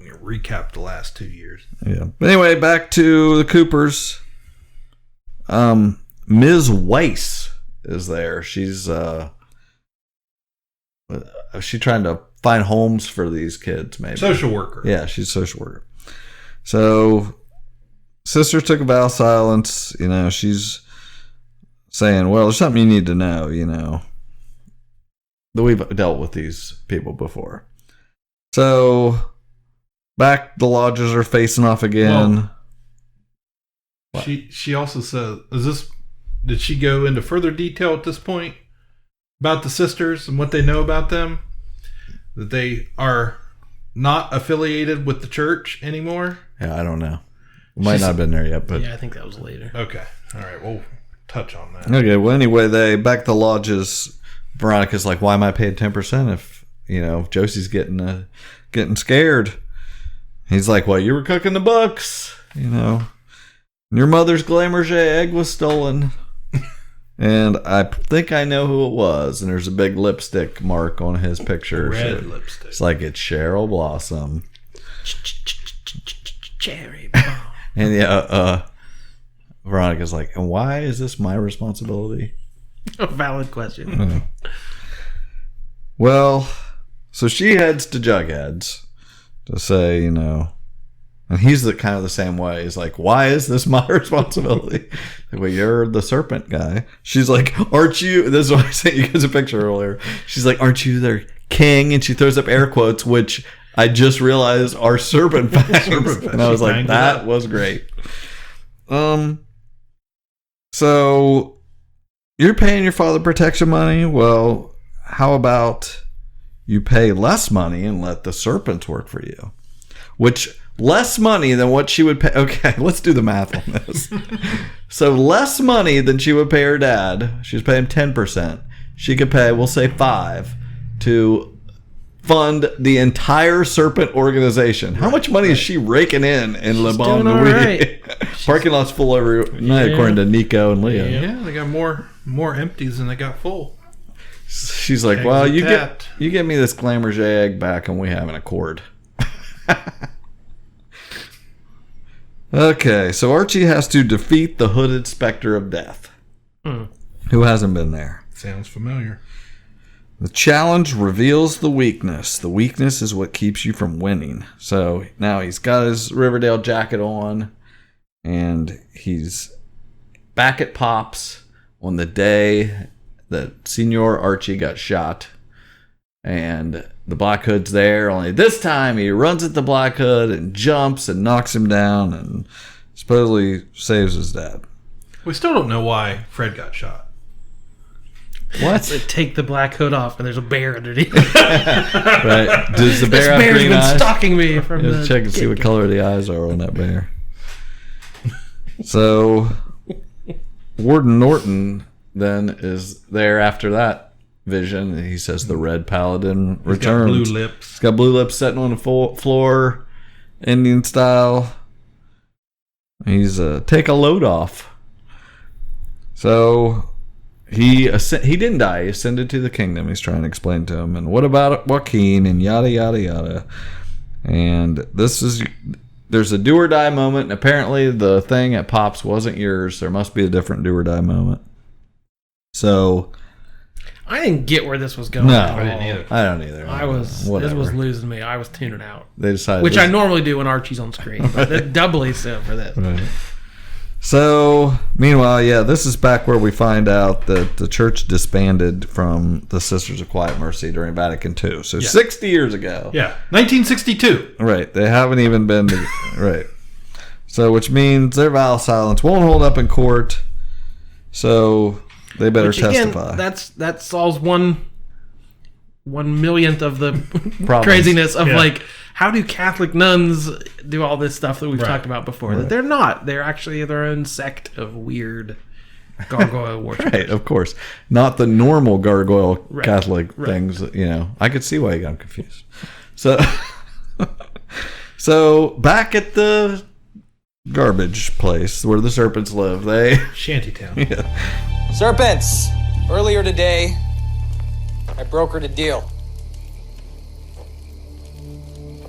Recap the last 2 years. Yeah. But anyway, back to the Coopers. Ms. Weiss is there. She's she trying to find homes for these kids, maybe. Social worker. Yeah, she's a social worker. So, sister took a vow of silence. You know, she's saying, well, there's something you need to know, you know. That we've dealt with these people before. So, back the lodges are facing off again. Well, she also said, did she go into further detail at this point about the sisters and what they know about them? That they are not affiliated with the church anymore? Yeah, I don't know. Might not have been there yet, but yeah, I think that was later. Okay. All right. We'll touch on that. Okay. Well, anyway, they back the lodges. Veronica's like, why am I paying 10% if, you know, if Josie's getting scared? He's like, well, you were cooking the books, you know. Your mother's Glamourge egg was stolen. And I think I know who it was. And there's a big lipstick mark on his picture. Red lipstick. It's like it's Cheryl Blossom. Cherry bomb. And yeah, Veronica's like, and why is this my responsibility? A valid question. Well, so she heads to Jughead's to say, you know, and he's kind of the same way. He's like, why is this my responsibility? Like, well, you're the serpent guy. She's like, aren't you? This is why I sent you guys a picture earlier. She's like, aren't you their king? And she throws up air quotes, which I just realized are serpent fangs. And I was like, that was great. So you're paying your father protection money. Well, how about you pay less money and let the serpents work for you? Which less money than what she would pay. Okay, let's do the math on this. So less money than she would pay her dad. She's paying 10%. She could pay, we'll say 5%, to fund the entire serpent organization. How much money is she raking in Le Bon Nuit? Right. Parking lot's full every night, according to Nico and Leah. Yeah, they got more empties than they got full. She's like, well, you get me this Glamourge egg back and we have an accord. Okay, so Archie has to defeat the hooded specter of death. Who hasn't been there? Sounds familiar. The challenge reveals the weakness. The weakness is what keeps you from winning. So now he's got his Riverdale jacket on, and he's back at Pop's on the day that Senior Archie got shot. And the Black Hood's there, only this time he runs at the Black Hood and jumps and knocks him down and supposedly saves his dad. We still don't know why Fred got shot. What? They take the Black Hood off and there's a bear underneath. Right. Does the bear have green eyes? Been stalking me from Let's check and see what color the eyes are on that bear. So Warden Norton then is there after that vision. He says the Red Paladin returns. He's got blue lips. He's got blue lips sitting on the floor, Indian style. He's take a load off. So he didn't die. He ascended to the kingdom. He's trying to explain to him. And what about Joaquin and yada yada yada. And there's a do or die moment. And apparently the thing at Pop's wasn't yours. There must be a different do or die moment. So I didn't get where this was going. No, I didn't either. I don't either. This was losing me. I was tuning out. They decided, which I normally do when Archie's on screen, but doubly so for this. Right. So, meanwhile, yeah, this is back where we find out that the church disbanded from the Sisters of Quiet Mercy during Vatican II. So, 60 years ago. Yeah, 1962. Right. They haven't even been right. So, which means their vow of silence won't hold up in court. So they better testify. Again, that solves one 1/1,000,000th of the Problems. craziness of Yeah. like, how do Catholic nuns do all this stuff that we've Right. talked about before? Right. That they're not. They're actually their own sect of weird gargoyle worship. Right, of course. Not the normal gargoyle Right. Catholic Right. things, you know. I could see why you got confused. So so back at the garbage place where the serpents live, they Shantytown. yeah. Serpents! Earlier today, I brokered a deal.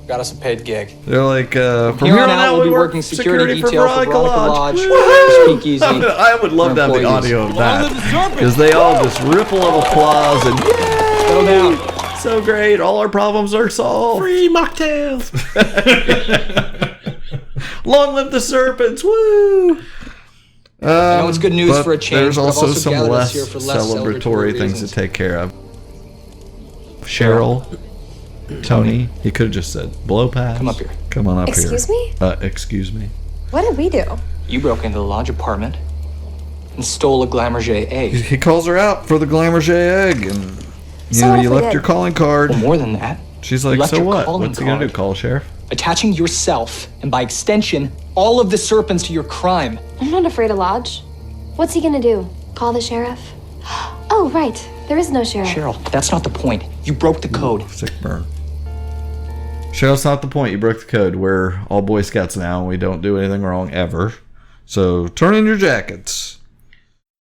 Got us a paid gig. They're like, from Here on out, we'll be working security detail for Veronica Lodge, Woohoo! Speakeasy. I would love to have the employees. audio of that. Because they all just ripple of applause and Settle down. so great, all our problems are solved. Free mocktails. Long live the serpents, woo! I know it's good news but for a change, there's but I've also also some gathered us less here for less celebratory celebratory things reasons. to take care of. Cheryl, Tony, he could have just said, blow pass. Come up here. Come on up Excuse here. me? Excuse me. What did we do? You broke into the lodge apartment and stole a Glamourget egg. He calls her out for the Glamourget egg, and you So know, what if you we left did? your calling card. Well, more than that. She's you like, left so your what? calling What's he gonna do? card. Call sheriff? Attaching yourself, and by extension, all of the serpents to your crime. I'm not afraid of Lodge. What's he gonna do? Call the sheriff? Oh, right. There is no sheriff. Cheryl, that's not the point. You broke the code. Sick burn. Cheryl's not the point. You broke the code. We're all Boy Scouts now, and we don't do anything wrong ever. So turn in your jackets.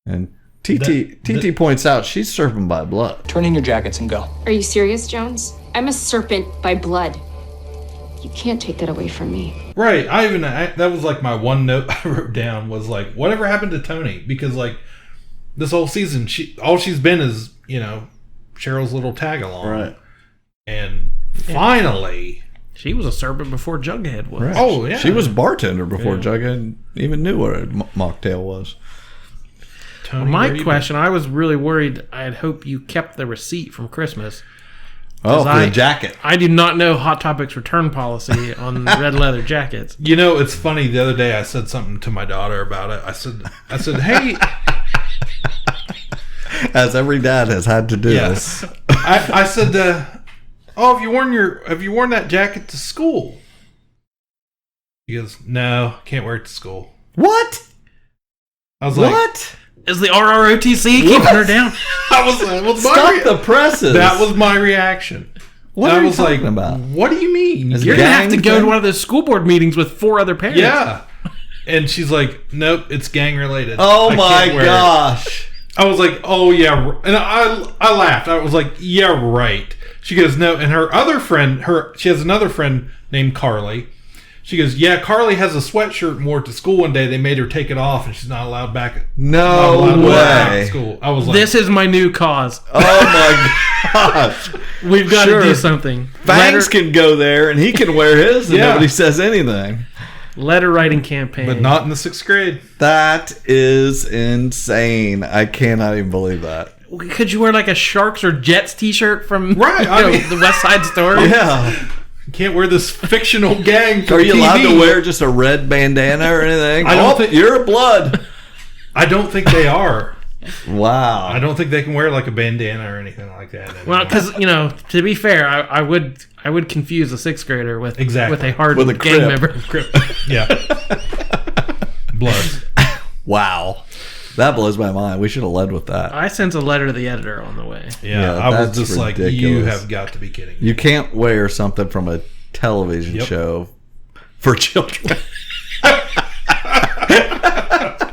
And TT points out she's serpent by blood. Turn in your jackets and go. Are you serious, Jones? I'm a serpent by blood. You can't take that away from me. Right. That was like my one note I wrote down was like, whatever happened to Tony? Because like this whole season, all she's been is, you know, Cheryl's little tag along. Right. And finally, she was a serpent before Jughead was. Right. Oh, yeah. She was bartender before Yeah. Jughead even knew what a mocktail was. Tony, Well, my where you question, I was really worried. I had hoped you kept the receipt from Christmas. Oh, for I, the jacket. I do not know Hot Topic's return policy on red leather jackets. You know, it's funny. The other day, I said something to my daughter about it. I said, hey, As every dad has had to do yes. this. I said, oh, have you worn that jacket to school? He goes, no, can't wear it to school. What? I was like, What? Is the RROTC keeping her down? I was like, what's Stop the presses. That was my reaction. What And are I you was talking like, about? what do you mean? Is it You're going to have to gang go thing? to one of those school board meetings with 4 other parents. Yeah. And she's like, nope, it's gang related. Oh I my can't wear it." gosh. I was like, oh yeah. And I laughed. I was like, yeah, right. She goes, no. And her other friend, she has another friend named Carly. She goes, yeah, Carly has a sweatshirt and wore it to school one day. They made her take it off, and she's not allowed back. No not allowed to wear it out way. of school. I was like, This is my new cause. Oh my gosh. We've got Sure. to do something. Fangs can go there and he can wear his and Yeah. nobody says anything. Letter writing campaign. but not in the 6th grade. That is insane. I cannot even believe that. Could you wear like a Sharks or Jets t-shirt from Right, I mean- the West Side Story? Yeah. You can't wear this fictional gang. Are for you allowed TV. to wear just a red bandana or anything? I don't think- you're a blood. I don't think they are. Wow. I don't think they can wear like a bandana or anything like that anymore. Well, because to be fair, I would confuse a 6th grader with Exactly. with a hard With a gang crip. member. Yeah. Blood. Wow. That blows my mind. We should have led with that. I sent a letter to the editor on the way. Yeah, Yeah, I was that's just like, you ridiculous. have got to be kidding me. You can't wear something from a television Yep. show for children.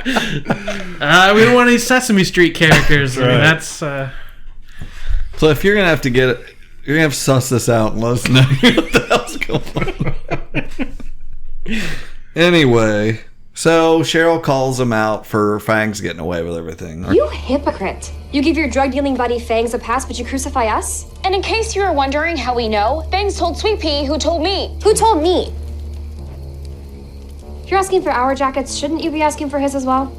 We don't want any Sesame Street characters. I mean, Right. that's So if you're gonna have to get it, you're gonna have to suss this out and let us know what the hell's going on. Anyway, so Cheryl calls him out for Fangs getting away with everything. You hypocrite. You give your drug dealing buddy Fangs a pass, but you crucify us? And in case you were wondering how we know, Fangs told Sweet Pea who told me. Who told me? If you're asking for our jackets, shouldn't you be asking for his as well?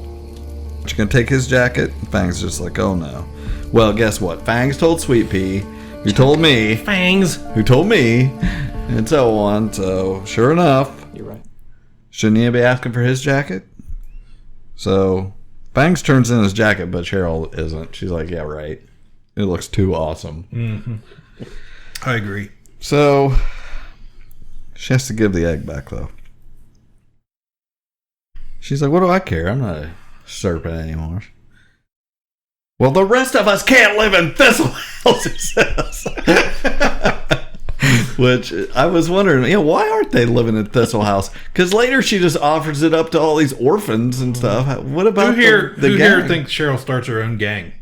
She's gonna take his jacket. Fangs just like, oh no. Well, guess what? Fangs told Sweet Pea, who told me, Fangs. who told me, and so on. So sure enough, You're right. shouldn't he be asking for his jacket? So Fangs turns in his jacket, but Cheryl isn't. She's like, yeah, right. It looks too awesome. Mm-hmm. I agree. So she has to give the egg back, though. She's like, what do I care? I'm not a serpent anymore. Well, the rest of us can't live in Thistle House, it says. Which I was wondering, why aren't they living in Thistle House? Because later she just offers it up to all these orphans and stuff. What about who here thinks Cheryl starts her own gang?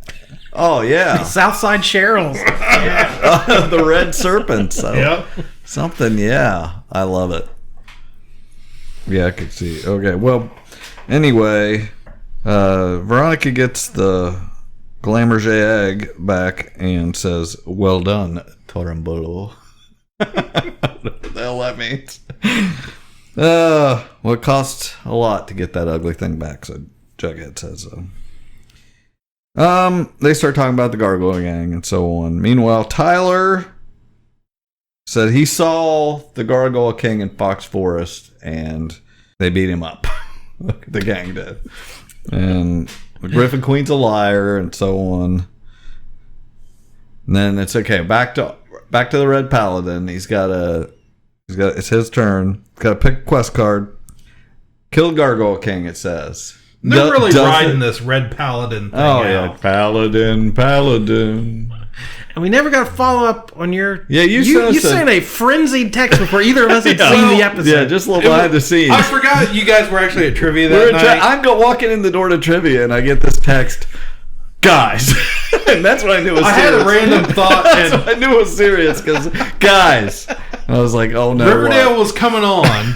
Oh, yeah. Southside Cheryl's. The Red Serpent. So Yep. Something, yeah. I love it. Yeah, I could see. Okay, well, anyway, Veronica gets the Glamourge egg back and says, well done, Torambolo. What the hell that means. Well, it cost a lot to get that ugly thing back, so Jughead says so. They start talking about the Gargoyle Gang and so on. Meanwhile, Tyler said he saw the Gargoyle King in Fox Forest and they beat him up. The gang did. And the Griffin Queen's a liar and so on. And then it's okay. Back to the Red Paladin. It's his turn. He's got to pick a quest card. Kill Gargoyle King, it says. They're really riding this Red Paladin thing out. Yeah. Paladin. And we never got a follow up on your. Yeah, you sent a frenzied text before either of us had seen the episode. Yeah, just a little behind the scenes. I forgot you guys were actually at trivia that night. I'm walking in the door to trivia and I get this text, guys. And that's what I knew was serious. I had a random thought. That's what I knew was serious because, guys. I was like, oh no. Riverdale was coming on.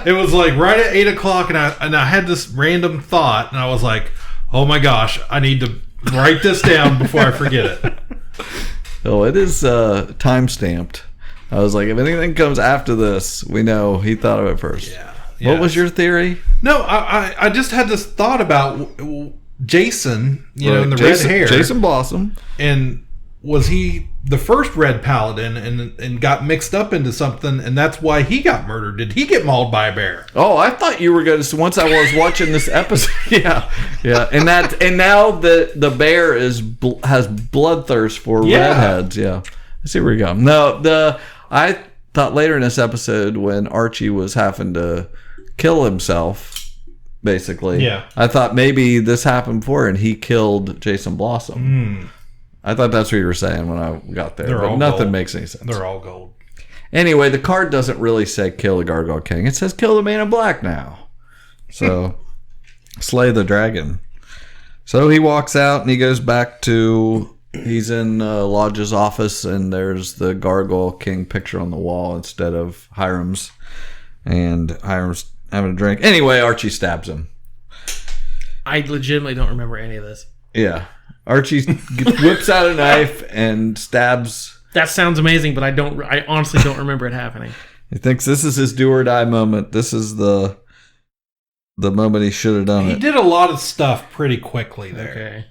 It was like right at 8 o'clock, and I had this random thought, and I was like, oh my gosh, I need to write this down before I forget it. Oh, it is time stamped. I was like, if anything comes after this, we know he thought of it first. Yeah. What was your theory? No, I just had this thought about Jason, in the red hair. Jason Blossom. And was he the first Red Paladin and got mixed up into something, and that's why he got murdered? Did he get mauled by a bear? Oh, I thought you were going to. Once I was watching this episode, yeah, and now the bear has bloodthirst for redheads. Yeah, I see where you're going. No, I thought later in this episode when Archie was having to kill himself, basically. Yeah, I thought maybe this happened before and he killed Jason Blossom. I thought that's what you were saying when I got there. But nothing gold. makes any sense. They're all gold. Anyway, the card doesn't really say kill the Gargoyle King. It says kill the Man in Black now. So, slay the dragon. So he walks out and he goes back to... He's in Lodge's office and there's the Gargoyle King picture on the wall instead of Hiram's. And Hiram's having a drink. Anyway, Archie stabs him. I legitimately don't remember any of this. Yeah. Archie whips out a knife and stabs. That sounds amazing, but I honestly don't remember it happening. He thinks this is his do or die moment. This is the moment he should have done it. He did a lot of stuff pretty quickly there. Okay.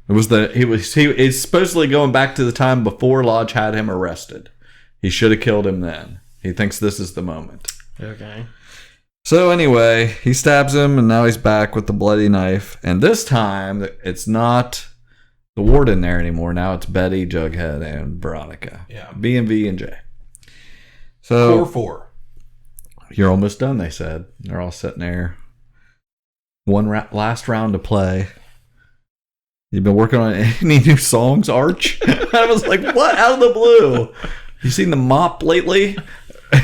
It was he's supposedly going back to the time before Lodge had him arrested. He should have killed him then. He thinks this is the moment. Okay. So anyway, he stabs him, and now he's back with the bloody knife. And this time, it's not the warden there anymore. Now it's Betty, Jughead, and Veronica. Yeah. B and V and J. So 4-4. You're almost done, they said. They're all sitting there. One last round to play. You've been working on any new songs, Arch? I was like, what? Out of the blue. You seen the mop lately?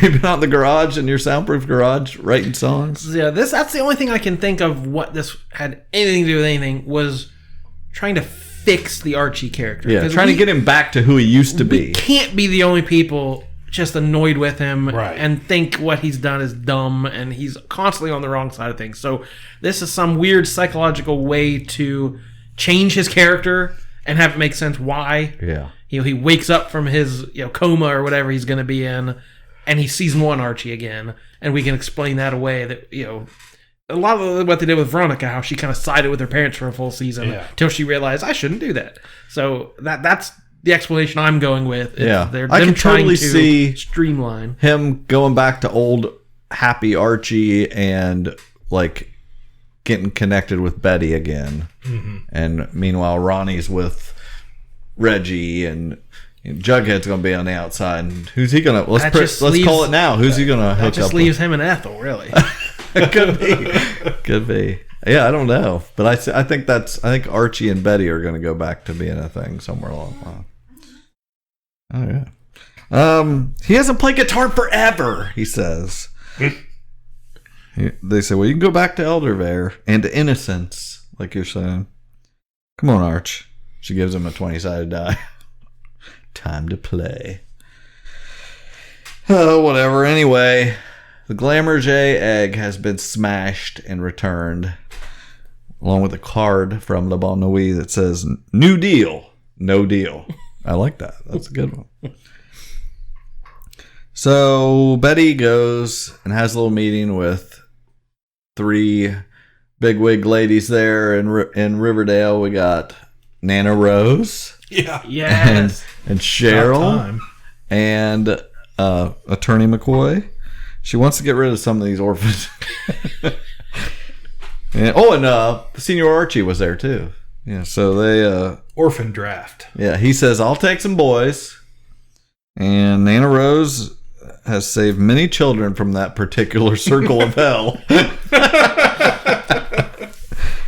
You've been out in the garage, in your soundproof garage, writing songs? Yeah, that's the only thing I can think of what this had anything to do with anything was trying to fix the Archie character. Yeah, trying to get him back to who he used to be. We can't be the only people just annoyed with him right. and think what he's done is dumb and he's constantly on the wrong side of things. So this is some weird psychological way to change his character and have it make sense why. Yeah. He wakes up from his coma or whatever he's going to be in, and he's season 1 Archie again, and we can explain that away. That a lot of what they did with Veronica, how she kind of sided with her parents for a full season until she realized I shouldn't do that. So that's the explanation I'm going with. Yeah, they're I can totally see streamline him going back to old happy Archie and like getting connected with Betty again. Mm-hmm. And meanwhile, Ronnie's with Reggie, and Jughead's going to be on the outside. And who's he going to... Let's leaves- call it now. Who's he going to hook That just up leaves him and Ethel, really. Could be. Could be. Yeah, I don't know. But I think Archie and Betty are going to go back to being a thing somewhere along the line. Oh, yeah. He hasn't played guitar forever, he says. They say, well, you can go back to Eldervale and to Innocence, like you're saying. Come on, Arch. She gives him a 20-sided die. Time to play. Oh, whatever. Anyway, the Glamour J egg has been smashed and returned, along with a card from Le Bon Nuit that says, New Deal, no deal. I like that. That's a good one. So Betty goes and has a little meeting with 3 bigwig ladies there in Riverdale. We got Nana Rose. Yeah. Yes. And Cheryl. And Attorney McCoy. She wants to get rid of some of these orphans. and Senior Archie was there too. Yeah, so they... Orphan draft. Yeah, he says, I'll take some boys. And Nana Rose has saved many children from that particular circle of hell.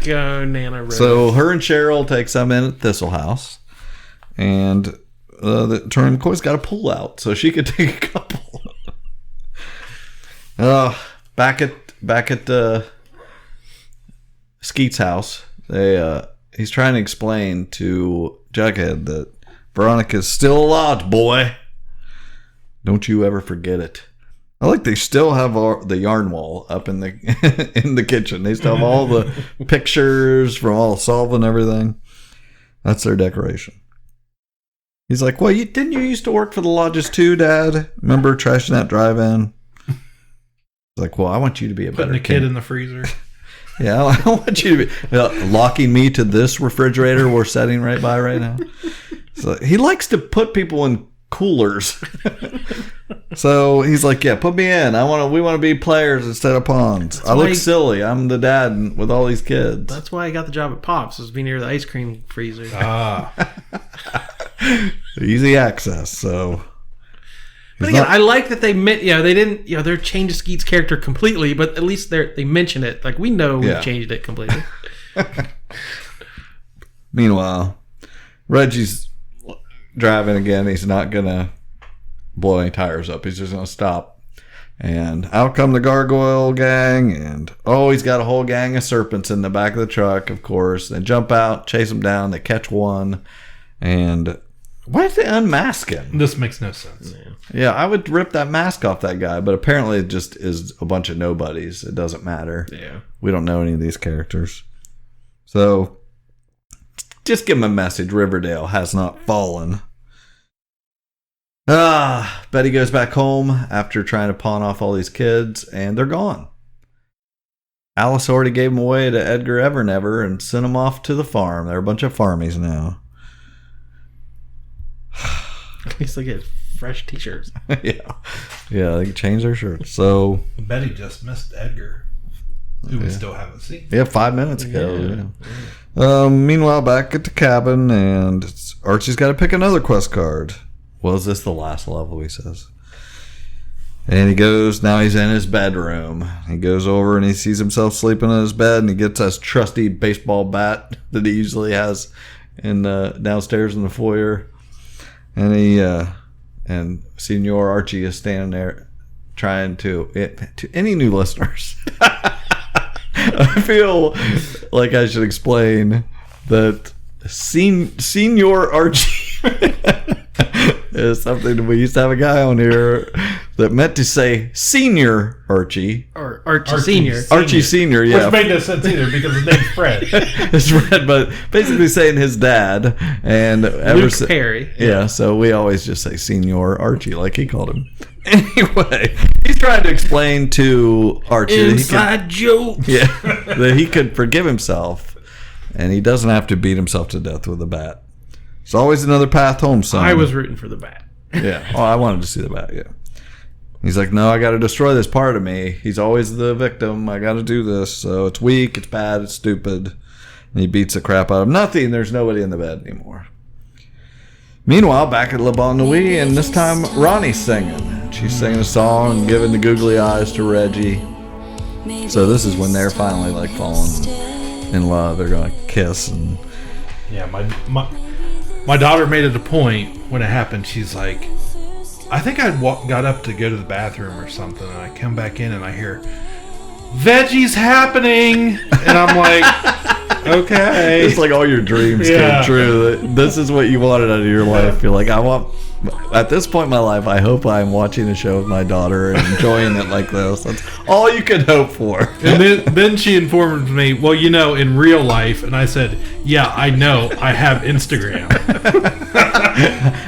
Go, Nana Rose. So her and Cheryl take some in at Thistle House. And the Attorney McCoy's got a pull out, so she could take a couple. Back at Skeet's house, he's trying to explain to Jughead that Veronica's still alive, boy. Don't you ever forget it. I like they still have the yarn wall up in the in the kitchen. They still have all the pictures from all Solve and everything. That's their decoration. He's like, well, didn't you used to work for the lodges too, Dad? Remember trashing that drive-in? He's like, well, I want you to be a Putting better a kid in the freezer. Yeah, I want you to be locking me to this refrigerator we're setting right by right now. So he likes to put people in coolers. So he's like, yeah, put me in. We want to be players instead of pawns. I look silly. I'm the dad with all these kids. That's why I got the job at Pops, was to be near the ice cream freezer. Easy access. So but again, I like that they didn't, they're changed Skeet's character completely, but at least they mention it. Like, we know we've changed it completely. Meanwhile, Reggie's driving again. He's not going to blow any tires up. He's just going to stop. And out come the Gargoyle gang. And, he's got a whole gang of serpents in the back of the truck, of course. They jump out, chase them down. They catch one. And why did they unmask him? This makes no sense. Yeah, I would rip that mask off that guy. But apparently it just is a bunch of nobodies. It doesn't matter. Yeah. We don't know any of these characters. So just give him a message. Riverdale has not fallen. Betty goes back home after trying to pawn off all these kids, and they're gone. Alice already gave them away to Edgar Evernever and sent them off to the farm. They're a bunch of farmies now. At least they get fresh t-shirts. Yeah, they can change their shirts. So Betty just missed Edgar, who we still haven't seen. Yeah, 5 minutes ago. Yeah. Meanwhile, back at the cabin, and Archie's got to pick another quest card. Well, is this the last level, he says. And he goes, now he's in his bedroom. He goes over and he sees himself sleeping in his bed, and he gets his trusty baseball bat that he usually has in downstairs in the foyer. And and Senior Archie is standing there trying to any new listeners. I feel like I should explain that Senior Archie is something that we used to have a guy on here that meant to say Senior Archie. Or Archie Senior. Archie Senior, yeah. Which made no sense either because his name's Fred. It's Fred, but basically saying his dad. And Luke Perry. Yeah, so we always just say Senior Archie like he called him. Anyway, he's trying to explain to Archie inside jokes. Yeah, that he could forgive himself and he doesn't have to beat himself to death with a bat. There's always another path home, son. I was rooting for the bat. Yeah. I wanted to see the bat, yeah. He's like, no, I got to destroy this part of me. He's always the victim. I got to do this. So it's weak, it's bad, it's stupid. And he beats the crap out of nothing. There's nobody in the bed anymore. Meanwhile, back at Le Bon Nuit, and this time Ronnie's singing. She's singing a song and giving the googly eyes to Reggie. So this is when they're finally like falling in love. They're gonna kiss and Yeah, my daughter made it a point when it happened. She's like, I think I got up to go to the bathroom or something, and I come back in and I hear, Veggie's happening, and I'm like, okay. It's like all your dreams came true. This is what you wanted out of your life. You're like, at this point in my life, I hope I'm watching a show with my daughter and enjoying it like this. That's all you can hope for. And then she informed me, well, in real life, and I said, yeah, I know, I have Instagram.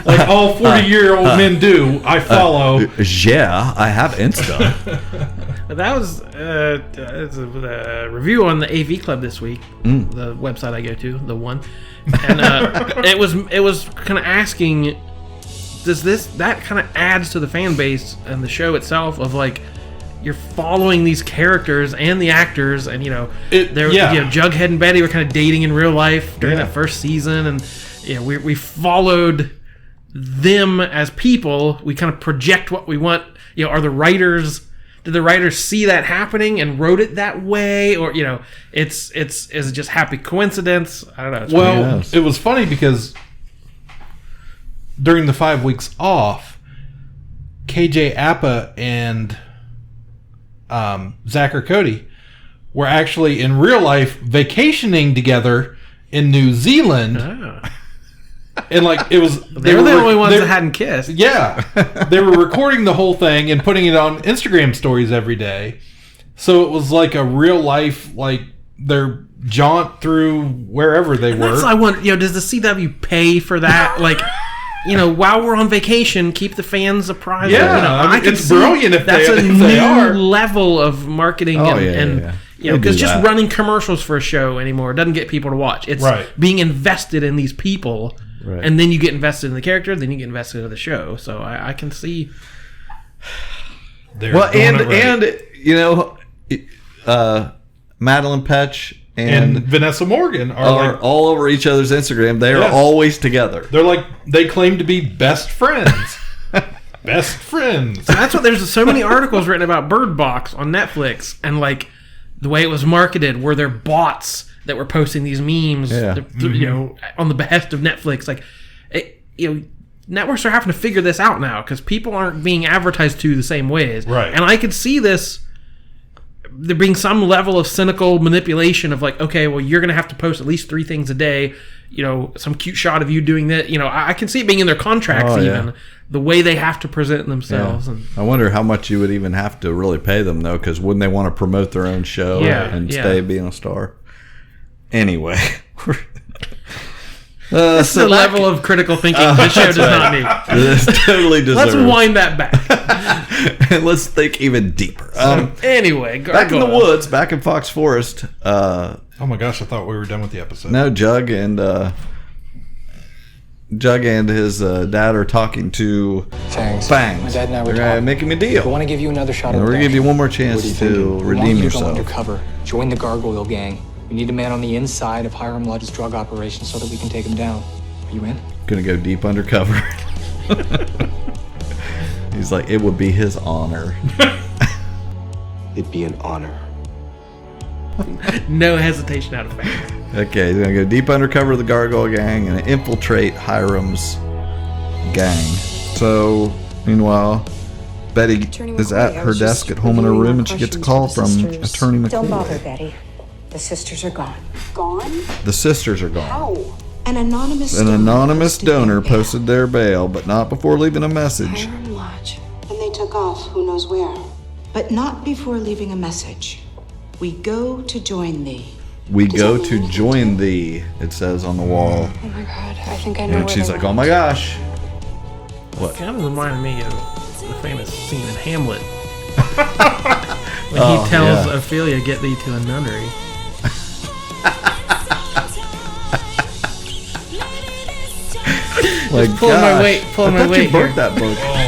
Like all 40-year-old men do. I follow. Yeah, I have Insta. That was a review on the AV Club this week, the website I go to, the one, and it was kind of asking, that kind of adds to the fan base and the show itself of like you're following these characters and the actors, and Jughead and Betty were kind of dating in real life during that first season, and we followed them as people. We kind of project what we want. Are the writers? Did the writers see that happening and wrote it that way, or is it just happy coincidence? I don't know. It's well, it was funny because during the 5 weeks off, KJ Appa and Zach or Cody were actually in real life vacationing together in New Zealand. Oh. And like it was, they were the only ones that hadn't kissed. Yeah, they were recording the whole thing and putting it on Instagram stories every day. So it was like a real life, like their jaunt through wherever they were. That's I want. Does the CW pay for that? Like, while we're on vacation, keep the fans apprised. Yeah, it's brilliant if that's a new level of marketing because just running commercials for a show anymore doesn't get people to watch. It's being invested in these people. Right. And then you get invested in the character, then you get invested in the show. So I can see. Madeline Petch and Vanessa Morgan are like, all over each other's Instagram. They are always together. They're like, they claim to be best friends. Best friends. So that's what there's so many articles written about Bird Box on Netflix, and like the way it was marketed, were there bots that were posting these memes, on the behest of Netflix. Like, networks are having to figure this out now because people aren't being advertised to the same ways. Right. And I could see this, there being some level of cynical manipulation of like, okay, well, you're going to have to post at least 3 things a day, some cute shot of you doing that. I can see it being in their contracts the way they have to present themselves. Yeah. And I wonder how much you would even have to really pay them, though, because wouldn't they want to promote their own show and stay being a star? Anyway, this is the level of critical thinking this show does not need. This totally deserves. Let's wind that back. And let's think even deeper. Anyway, back in the woods, back in Fox Forest. Oh my gosh, I thought we were done with the episode. No, Jug and his dad are talking to Fangs. My dad and I were They're making a deal. We want to give you another shot. We're going to give you one more chance to redeem yourself. Go undercover. Join the Gargoyle Gang. We need a man on the inside of Hiram Lodge's drug operation so that we can take him down. Are you in? Gonna go deep undercover. He's like, it would be his honor. It'd be an honor. No hesitation out of fact. Okay, he's gonna go deep undercover of the Gargoyle Gang and infiltrate Hiram's gang. So, meanwhile, Betty is at her desk at home in her room, and she gets a call from Attorney McCoy. Don't bother, Betty. The sisters are gone. Gone? The sisters are gone. How? An anonymous donor posted their bail, but not before leaving a message. Hiram Lodge. And they took off, who knows where. But not before leaving a message. We go to join thee. We go to join thee, it says on the wall. Oh my god, I think I know. And she's like, oh my gosh. What? Kind of reminded me of the famous scene in Hamlet. When he tells Ophelia, get thee to a nunnery. Pulling my weight you burnt here. that book. Oh my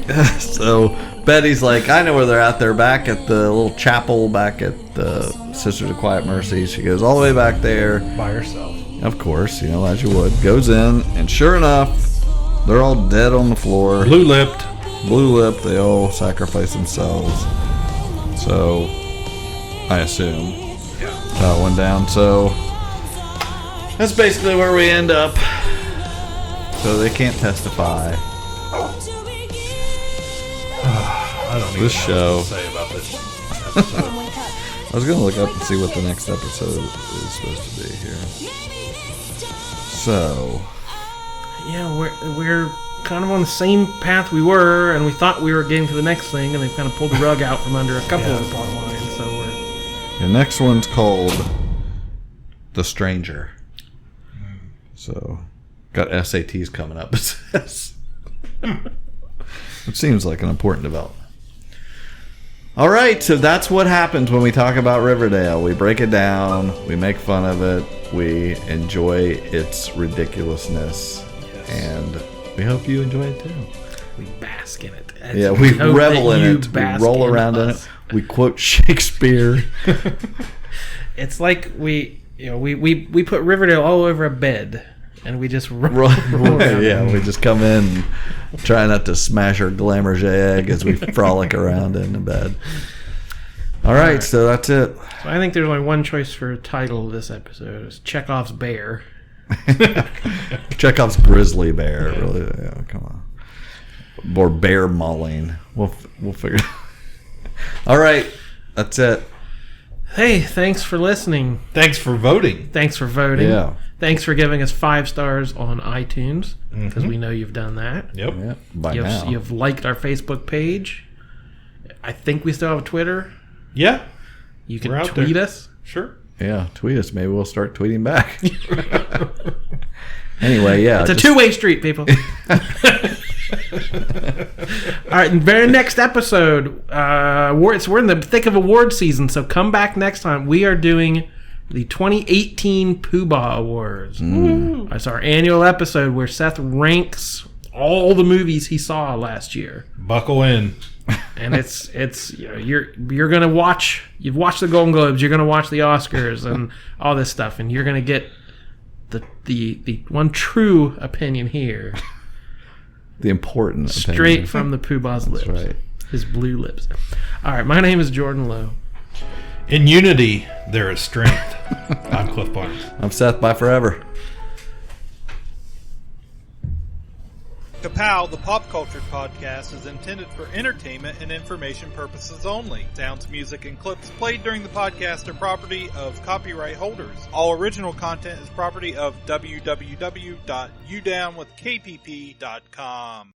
goodness. So Betty's like, I know where they're at. They're back at the little chapel back at the Sisters of Quiet Mercy. She goes all the way back there. By herself. of course, as you would, goes in, and sure enough, they're all dead on the floor. Blue-lipped. They all sacrifice themselves. So, I assume. Yeah. That went down. So, that's basically where we end up. So they can't testify. I don't even know what to say about this episode. I was going to look up and see what the next episode is supposed to be here. So, Yeah, we're kind of on the same path we were, and we thought we were getting to the next thing, and they've kind of pulled the rug out from under a couple of the plot lines. So the next one's called The Stranger. So, got SATs coming up. It says. It seems like an important development. All right, so that's what happens when we talk about Riverdale. We break it down, we make fun of it, we enjoy its ridiculousness, and we hope you enjoy it too. we bask in it. Yeah, we revel in it. We roll around in it. We quote Shakespeare. It's like we put Riverdale all over a bed, and we just roll around. Yeah, we just come in, and try not to smash our Glamour egg as we frolic around in the bed. All right, so that's it. So I think there's only one choice for a title of this episode. It's Chekhov's Bear. Chekhov's grizzly bear. Really? Yeah, come on. Or bear mauling. We'll figure it out. All right, that's it. Hey, thanks for listening. Thanks for voting. Yeah. Thanks for giving us 5 stars on iTunes, because we know you've done that. Yep. Yeah, by now. You've liked our Facebook page. I think we still have a Twitter. Yeah. You can tweet us. Sure. Yeah, tweet us. Maybe we'll start tweeting back. Anyway, yeah. It's a two-way street, people. All right, and very next episode, we're in the thick of award season, so come back next time. We are doing the 2018 Pooh-Bah Awards. It's our annual episode where Seth ranks all the movies he saw last year. Buckle in. And it's you're gonna watch. You've watched the Golden Globes. You're gonna watch the Oscars and all this stuff, and you're gonna get the one true opinion here. The important straight opinion. from the Pooh-Bah's lips. That's right. His blue lips. All right, my name is Jordan Lowe. In unity, there is strength. I'm Cliff Barnes. I'm Seth. Bye forever. Ka-Pow, the pop culture podcast, is intended for entertainment and information purposes only. Sounds, music, and clips played during the podcast are property of copyright holders. All original content is property of www.udownwithkpp.com.